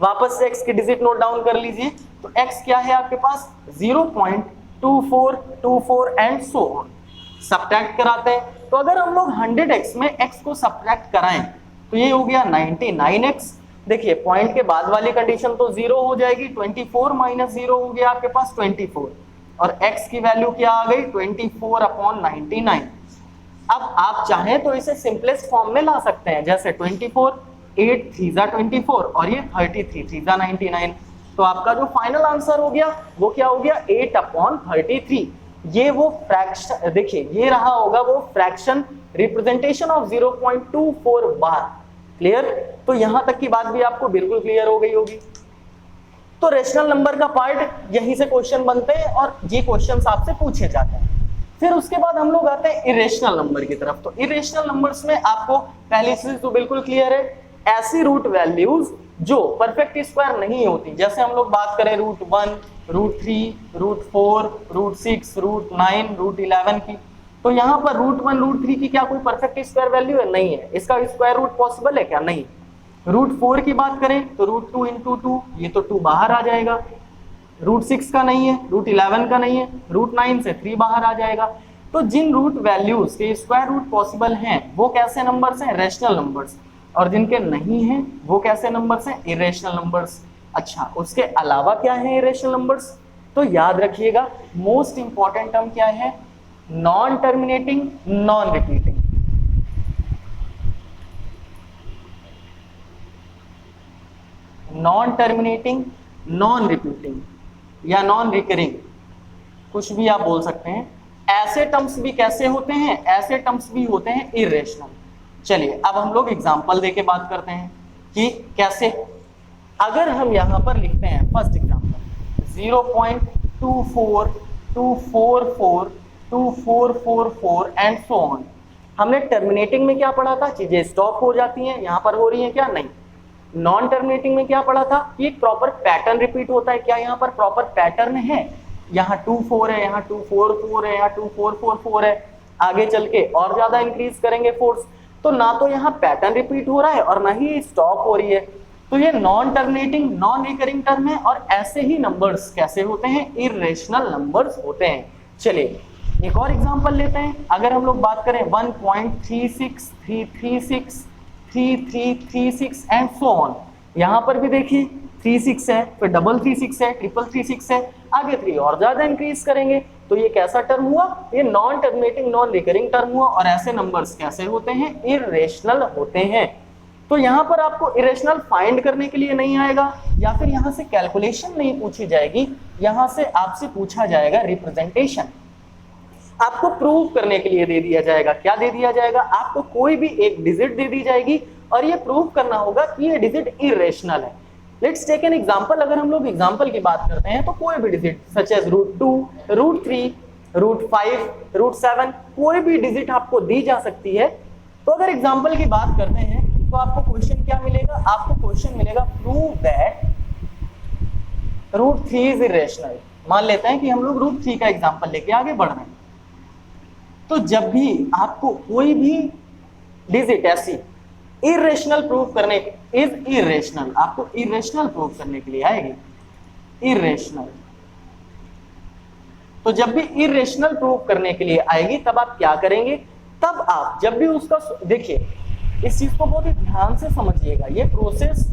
वापस से x के डिजिट नोट डाउन कर लीजिए, तो x क्या है आपके पास? 0.2424 एंड सो ऑन। सब्ट्रैक्ट कराते हैं, तो अगर हम लोग 100x में x को सब्ट्रैक्ट कराएं तो ये हो गया 99x। देखिए पॉइंट के बाद वाली कंडीशन तो 0 हो जाएगी, 24 माइनस 0 हो गया आपके पास 24, और x की वैल्यू क्या आ गई? 24/99। अब आप चाहें तो इसे सिंपलेस्ट फॉर्म में ला सकते हैं, जैसे 24 8 3 24 और ये 33 3 99। तो आपका जो फाइनल आंसर हो गया वो क्या हो गया? 8/33। ये वो फ्रैक्शन, देखिए ये रहा होगा वो fraction representation of 0.24 bar. Clear? तो यहां तक की बात भी आपको बिल्कुल क्लियर हो गई होगी। तो रेशनल नंबर का पार्ट यहीं से क्वेश्चन बनते हैं और ये क्वेश्चंस आपसे पूछे जाते हैं। फिर उसके बाद हम लोग आते हैं इरेशनल नंबर की तरफ। तो इरेशनल नंबर्स में आपको पहली चीज तो बिल्कुल क्लियर है ऐसी रूट वैल्यूज जो परफेक्ट स्क्वायर नहीं होती, जैसे हम लोग बात करें √1, √3, √4, √6, √9, √11 की, तो यहाँ पर √1, √3 की क्या कोई परफेक्ट स्क्वायर वैल्यू है? नहीं है। इसका स्क्वायर रूट पॉसिबल है क्या? नहीं। √4 की बात करें तो √2 × 2, ये तो 2 बाहर आ जाएगा। √6 का नहीं है, √11 का नहीं है, √9 से 3 बाहर आ जाएगा। तो जिन रूट वैल्यूज के स्क्वायर रूट पॉसिबल हैं वो कैसे नंबर्स हैं? Rational numbers. और जिनके नहीं हैं वो कैसे नंबर्स हैं? Irrational numbers. अच्छा, उसके अलावा क्या है इरेशनल नंबर्स? तो याद रखिएगा, मोस्ट इंपॉर्टेंट टर्म क्या है? Non terminating, non repeating. Non terminating, non repeating या नॉन रिकरिंग, कुछ भी आप बोल सकते हैं। ऐसे टर्म्स भी कैसे होते हैं? ऐसे टर्म्स भी होते हैं इरेशनल। चलिए अब हम लोग एग्जांपल देके बात करते हैं कि कैसे। अगर हम यहां पर लिखते हैं first example 0.242442444 and so on. हमने टर्मिनेटिंग में क्या पढ़ा था? चीजें स्टॉप हो जाती हैं, यहां पर हो रही हैं क्या? नहीं। नॉन टर्मिनेटिंग में क्या पढ़ा था कि एक प्रॉपर पैटर्न रिपीट होता है। क्या यहाँ पर प्रॉपर पैटर्न है? यहाँ 2 4 है, यहाँ 2 4 4 है, यहाँ 2 4 4 4 है, आगे चल के और ज्यादा इंक्रीज करेंगे फोर्स, तो ना तो यहाँ पैटर्न रिपीट हो रहा है और ना ही स्टॉप हो रही है। तो ये non terminating, non recurring term है। और ऐसे ही नंबर्स कैसे होते हैं? इरेशनल नंबर्स होते हैं। चलिए एक और एग्जांपल लेते हैं। अगर हम लोग बात करें 1.36336 3336 एंड सो ऑन, यहां पर भी देखिए 36 है, फिर डबल 36 है, ट्रिपल 36 है, आगे 3 और ज्यादा इंक्रीज करेंगे। तो ये कैसा टर्म हुआ? ये non terminating, non recurring term हुआ। और ऐसे नंबर्स कैसे होते हैं? इरेशनल होते हैं। तो यहाँ पर आपको इरेशनल फाइंड करने के लिए नहीं आएगा, या फिर यहाँ से कैलकुलेशन नहीं पूछी जाएगी, यहाँ से आपसे पूछा जाएगा रिप्रेजेंटेशन। आपको प्रूव करने के लिए दे दिया जाएगा। क्या दे दिया जाएगा? आपको कोई भी एक डिजिट दे दी जाएगी और ये प्रूव करना होगा कि ये डिजिट इरेशनल है। Let's take an example. अगर हम लोग एग्जांपल की बात करते हैं तो कोई भी डिजिट सच एज √2, √3, √5, √7, कोई भी डिजिट आपको दी जा सकती है। तो अगर एग्जांपल की बात करते हैं तो आपको क्वेश्चन क्या मिलेगा? आपको क्वेश्चन मिलेगा प्रूव दैट √3 इज इरेशनल। मान लेते हैं कि हम लोग √3 का एग्जांपल लेके आगे बढ़ रहे हैं। तो जब भी आपको कोई भी डिजिट ऐसी इरेशनल प्रूव करने, इज इरेशनल, आपको इरेशनल प्रूव करने के लिए आएगी, इरेशनल। तो जब भी इरेशनल प्रूव करने के लिए आएगी तब आप क्या करेंगे? तब आप जब भी उसका, देखिए इस चीज को बहुत ही ध्यान से समझिएगा। ये प्रोसेस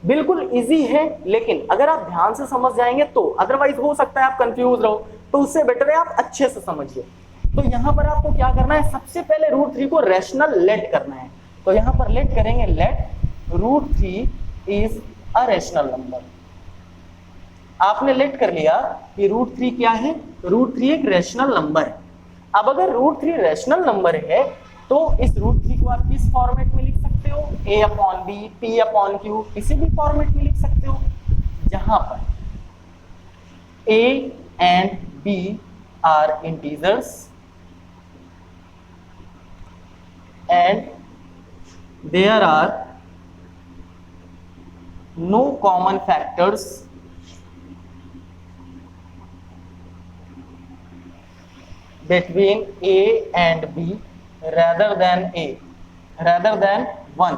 बिल्कुल इजी है, लेकिन अगर आप ध्यान से समझ जाएंगे तो, अदरवाइज हो सकता है आप कंफ्यूज रहो, तो उससे बेटर है आप अच्छे से समझिए। तो यहां पर आपको क्या करना है? सबसे पहले √3 को रैशनल लेट करना है। तो यहां पर लेट करेंगे, let √3 is a rational number. आपने लेट कर लिया कि √3 क्या है? √3 एक रैशनल नंबर है। अब अगर √3 रैशनल नंबर है तो इस √3 को आप किस फॉर्मेट में लिख सकते हो? a/b, p/q, किसी भी फॉर्मेट में लिख सकते हो जहां पर a and b are integers and there are no common factors between a and b rather than 1।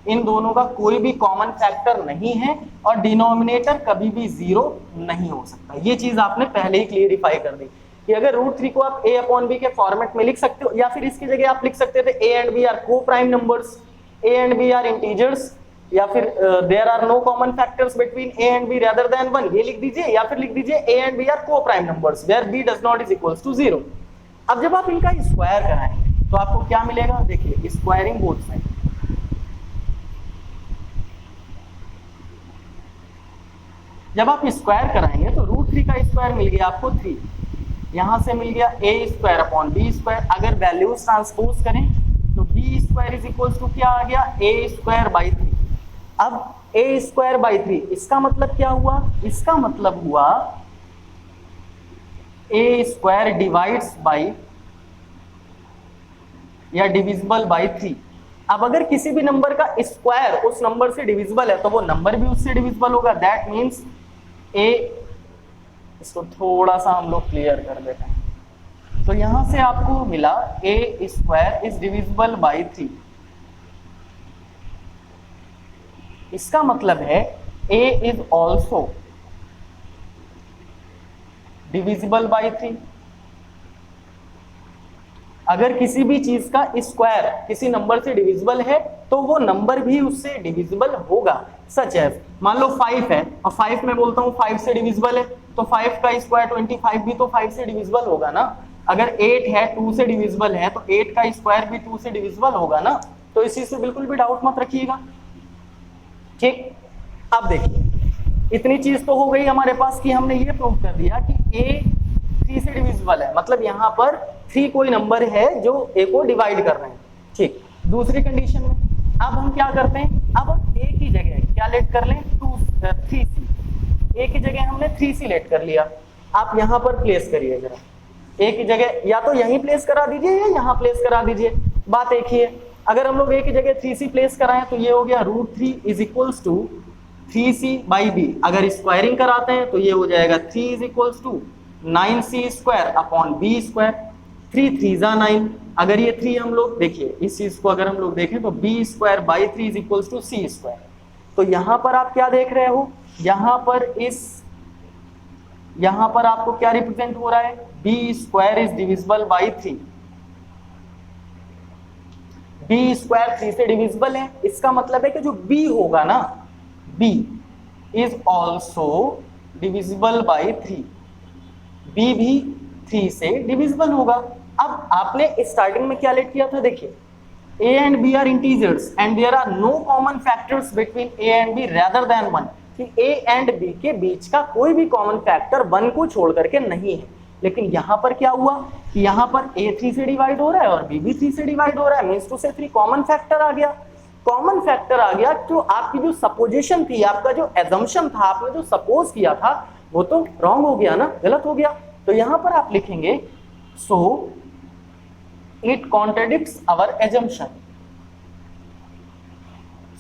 इन दोनों का कोई भी कॉमन फैक्टर नहीं है और डिनोमिनेटर कभी भी 0 नहीं हो सकता। ये चीज आपने पहले ही क्लियरिफाई कर दी कि अगर √3 को आप a/b के फॉर्मेट में लिख सकते हो, या फिर इसकी जगह आप लिख सकते थे a and b are coprime numbers, a and b are integers, या फिर there are no common factors between a and b rather than 1, ये लिख दीजिए, या फिर लिख दीजिए a and b are coprime numbers where b does not is equals to 0। अब जब आप इनका स्क्वायर कराएंगे तो आपको क्या मिलेगा? देखिए स्क्वायरिंग बोथ साइड, जब आप स्क्वायर कराएंगे तो √3 का स्क्वायर मिल गया आपको 3, यहां से मिल गया a²/b²। अगर वैल्यूज ट्रांसपोज करें तो b² इज इक्वल्स टू क्या आ गया? a²/3। अब a²/3 इसका मतलब क्या हुआ? इसका मतलब हुआ a² डिवाइड्स बाई या डिविजिबल बाई 3। अब अगर किसी भी नंबर का स्क्वायर उस नंबर से डिविजिबल है तो वो नंबर भी उससे डिविजिबल होगा। दैट मीन्स ए, इसको थोड़ा सा हम लोग क्लियर कर देते हैं। तो यहां से आपको मिला ए स्क्वायर इज डिविजिबल बाई 3। इसका मतलब है a is also divisible by 3। अगर किसी भी चीज का स्क्वायर किसी नंबर से डिविजिबल है तो वो नंबर भी उससे डिविजिबल होगा। सच एज मान लो 5 है और 5 में बोलता हूं 5 से डिविजिबल है, तो 5 का स्क्वायर 25 भी तो 5 से डिविजिबल होगा ना। अगर 8 है 2 से डिविजिबल है तो 8 का स्क्वायर भी 2 से डिविजिबल होगा ना। तो इस चीज से बिल्कुल भी डाउट मत रखिएगा। ठीक, अब देखिए इतनी चीज तो हो गई हमारे पास कि हमने ये प्रूव कर दिया कि a 3 से डिविजिबल है, मतलब यहाँ पर 3 कोई नंबर है जो a को डिवाइड कर रहे हैं। ठीक, दूसरी कंडीशन में अब हम क्या करते हैं, अब a की जगह क्या लेट कर लें 3c। a की जगह हमने 3c लेट कर लिया। आप यहाँ पर प्लेस करिए जरा, a की जगह या तो यहीं प्लेस करा दीजिए या यहाँ प्लेस करा दीजिए, बात एक ही है। अगर हम लोग a की जगह 3c प्लेस कराएं तो ये हो गया √3 is equals to 3c by b। अगर स्क्वायरिंग कराते हैं तो ये हो जाएगा 3 is equals to 9c square upon b square. 3 3 जा 9। अगर ये 3 हम लोग देखिए इस चीज को अगर हम लोग देखें तो b square by 3 is equals to c square. तो यहाँ पर आप क्या देख रहे हो, यहाँ पर आपको क्या रिप्रेजेंट हो रहा है, b square is divisible by 3। b square 3 से डिविजिबल है, इसका मतलब है कि जो b होगा ना, b is also divisible by 3। b भी 3 से डिविजिबल होगा। अब आपने स्टार्टिंग में क्या लेट किया था, देखिए a and b are integers and there are no common factors between a and b rather than 1, कि a एंड b के बीच का कोई भी कॉमन फैक्टर 1 को छोड़ करके नहीं है। लेकिन यहाँ पर क्या हुआ कि यहाँ पर a 3 से डिवाइड हो रहा है और b भी 3 से डिवाइड हो रहा है, मींस टू से 3 कॉमन फैक्टर आ गया। कॉमन फैक्टर आ गया तो आपकी जो सपोजिशन थी, आपका जो एजम्पशन था, आपने जो सपोज किया था वो तो रॉन्ग हो गया ना, गलत हो गया। तो यहां पर आप लिखेंगे so it contradicts our assumption.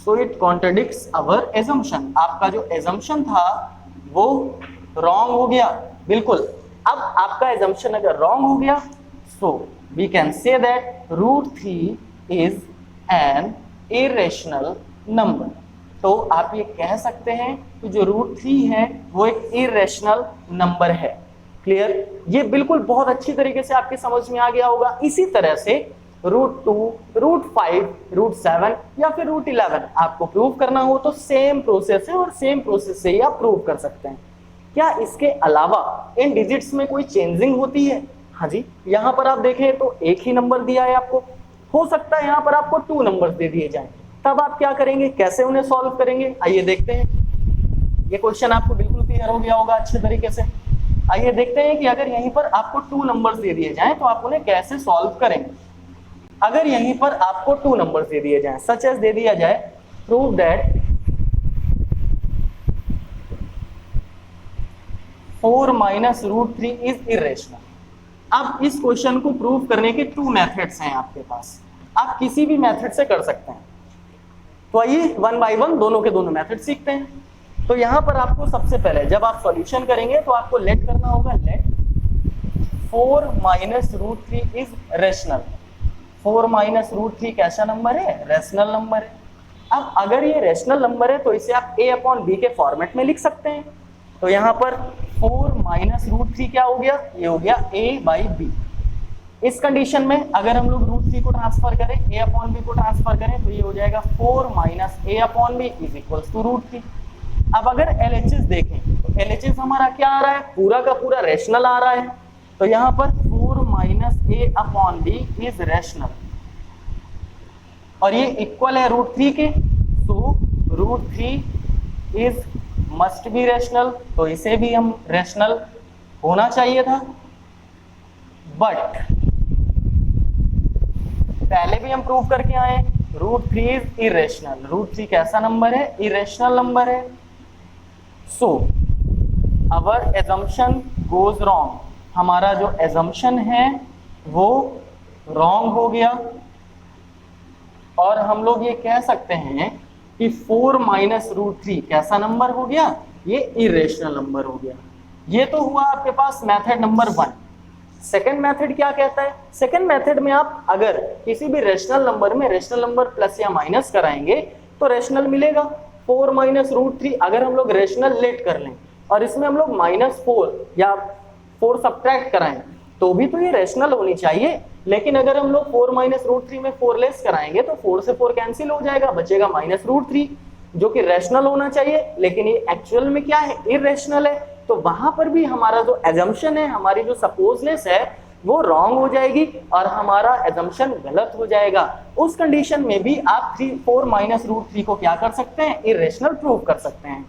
So it contradicts our assumption. आपका जो एजम्पशन था वो रॉन्ग हो गया, बिल्कुल। अब आपका एजम्पशन अगर रॉन्ग हो गया so we can say that √3 is an irrational number. तो आप ये कह सकते हैं कि जो √3 है वो एक इरेशनल नंबर है। क्लियर, ये बिल्कुल बहुत अच्छी तरीके से आपके समझ में आ गया होगा। इसी तरह से √2, √5, √7 या फिर √11 आपको प्रूव करना हो तो सेम प्रोसेस है और सेम प्रोसेस से ही आप प्रूव कर सकते हैं। क्या इसके अलावा इन डिजिट्स में कोई चेंजिंग होती है? हाँ जी, यहाँ पर आप देखें तो एक ही नंबर दिया है आपको, हो सकता है यहाँ पर आपको 2 नंबर्स दे दिए जाएं, तब आप क्या करेंगे, कैसे उन्हें सॉल्व करेंगे, आइए देखते हैं। ये क्वेश्चन आपको बिल्कुल क्लियर हो गया होगा अच्छे तरीके से। आइए देखते हैं कि अगर यहीं पर आपको 2 नंबर्स दे दिए जाएं तो आप उन्हें कैसे सॉल्व करेंगे। अगर यहीं पर आपको 2 नंबर्स दे दिए जाएं, सच एज दे दिया जाए prove that 4 minus √3 is irrational. अब इस क्वेश्चन को प्रूव करने के 2 मेथड्स हैं आपके पास, आप किसी भी मेथड से कर सकते हैं। तो आइए 1 बाय 1 दोनों के दोनों मेथड सीखते हैं। तो यहां पर आपको सबसे पहले जब आप सॉल्यूशन करेंगे तो आपको लेट करना होगा, let 4 minus √3 is rational. 4 minus √3 कैसा नंबर है, रेशनल नंबर है। अब अगर ये रेशनल नंबर है तो इसे आप a अपॉन b के फॉर्मेट में लिख सकते हैं। तो यहाँ पर 4 माइनस √3 क्या हो गया, ये हो गया a बाई b। इस कंडीशन में अगर हम लोग √3 को ट्रांसफर करें, a अपॉन b को ट्रांसफर करें तो ये हो जाएगा 4 minus a upon b is equals to √3। अब अगर LHS देखें तो LHS हमारा क्या आ रहा है, पूरा का पूरा रेशनल आ रहा है। तो यहाँ पर 4 minus a upon b is rational और ये इक्वल है √3 के। सो √3 इज मस्ट बी रेशनल, तो इसे भी हम रेशनल होना चाहिए था। बट पहले भी हम प्रूव करके आए √3 इज इरेशनल। √3 कैसा नंबर है, इरेशनल नंबर है। सो अवर एजम्पशन गोज रॉन्ग, हमारा जो एजम्पशन है वो रॉन्ग हो गया। और हम लोग ये कह सकते हैं कि 4 माइनस रूट 3 कैसा नंबर हो गया, ये इरेशनल नंबर हो गया। ये तो हुआ आपके पास मेथड नंबर 1। सेकंड मेथड क्या कहता है, सेकंड मेथड में आप अगर किसी भी रेशनल नंबर में रेशनल नंबर प्लस या माइनस कराएंगे तो रेशनल मिलेगा। 4 माइनस रूट 3 अगर हम लोग रेशनल लेट कर लें और इसमें हम लोग -4 या 4 सब्ट्रैक्ट कराएं तो भी तो ये रेशनल होनी चाहिए। लेकिन अगर हम लोग 4 माइनस रूट 3 में 4 लेस कराएंगे तो 4 से 4 कैंसिल हो जाएगा, बचेगा माइनस रूट 3 जो कि रेशनल होना चाहिए, लेकिन ये एक्चुअल में क्या है, इरेशनल है। तो वहां पर भी हमारा जो एजम्पशन है, हमारी जो सपोजनेस है वो रॉन्ग हो जाएगी और हमारा एजम्पशन गलत हो जाएगा। उस कंडीशन में भी आप 4 माइनस रूट 3 को क्या कर सकते हैं, इरेशनल प्रूव कर सकते हैं।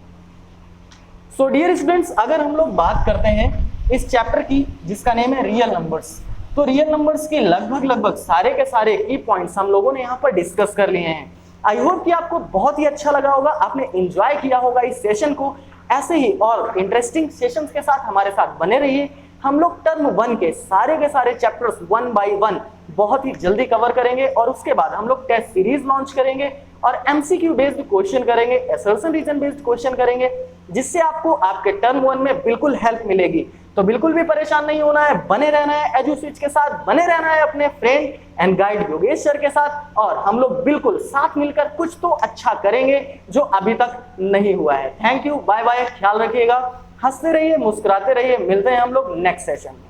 सो डियर स्टूडेंट्स, अगर हम लोग बात करते हैं इस चैप्टर की जिसका नेम है रियल नंबर्स, तो रियल नंबर्स के लगभग सारे के सारे की पॉइंट्स हम लोगों ने यहाँ पर डिस्कस कर लिए हैं। आई होप कि आपको बहुत ही अच्छा लगा होगा, आपने एंजॉय किया होगा इस सेशन को। ऐसे ही और इंटरेस्टिंग सेशंस के साथ हमारे साथ बने रहिए। हम लोग टर्म 1 के सारे चैप्टर्स 1 बाय 1 बहुत ही जल्दी कवर करेंगे और उसके बाद हम लोग टेस्ट सीरीज लॉन्च करेंगे और एमसीक्यू बेस्ड क्वेश्चन करेंगे, असर्शन रीजन बेस्ड क्वेश्चन करेंगे, जिससे आपको आपके टर्म 1 में बिल्कुल हेल्प मिलेगी। तो बिल्कुल भी परेशान नहीं होना है, बने रहना है एजुस्विच के साथ, बने रहना है अपने friend and guide Yogesh sir के साथ, और हम लोग बिल्कुल साथ मिलकर कुछ तो अच्छा करेंगे जो अभी तक नहीं हुआ है। थैंक यू, बाय बाय, ख्याल रखिएगा, हंसते रहिए, मुस्कुराते रहिए, मिलते हैं हम लोग नेक्स्ट सेशन में।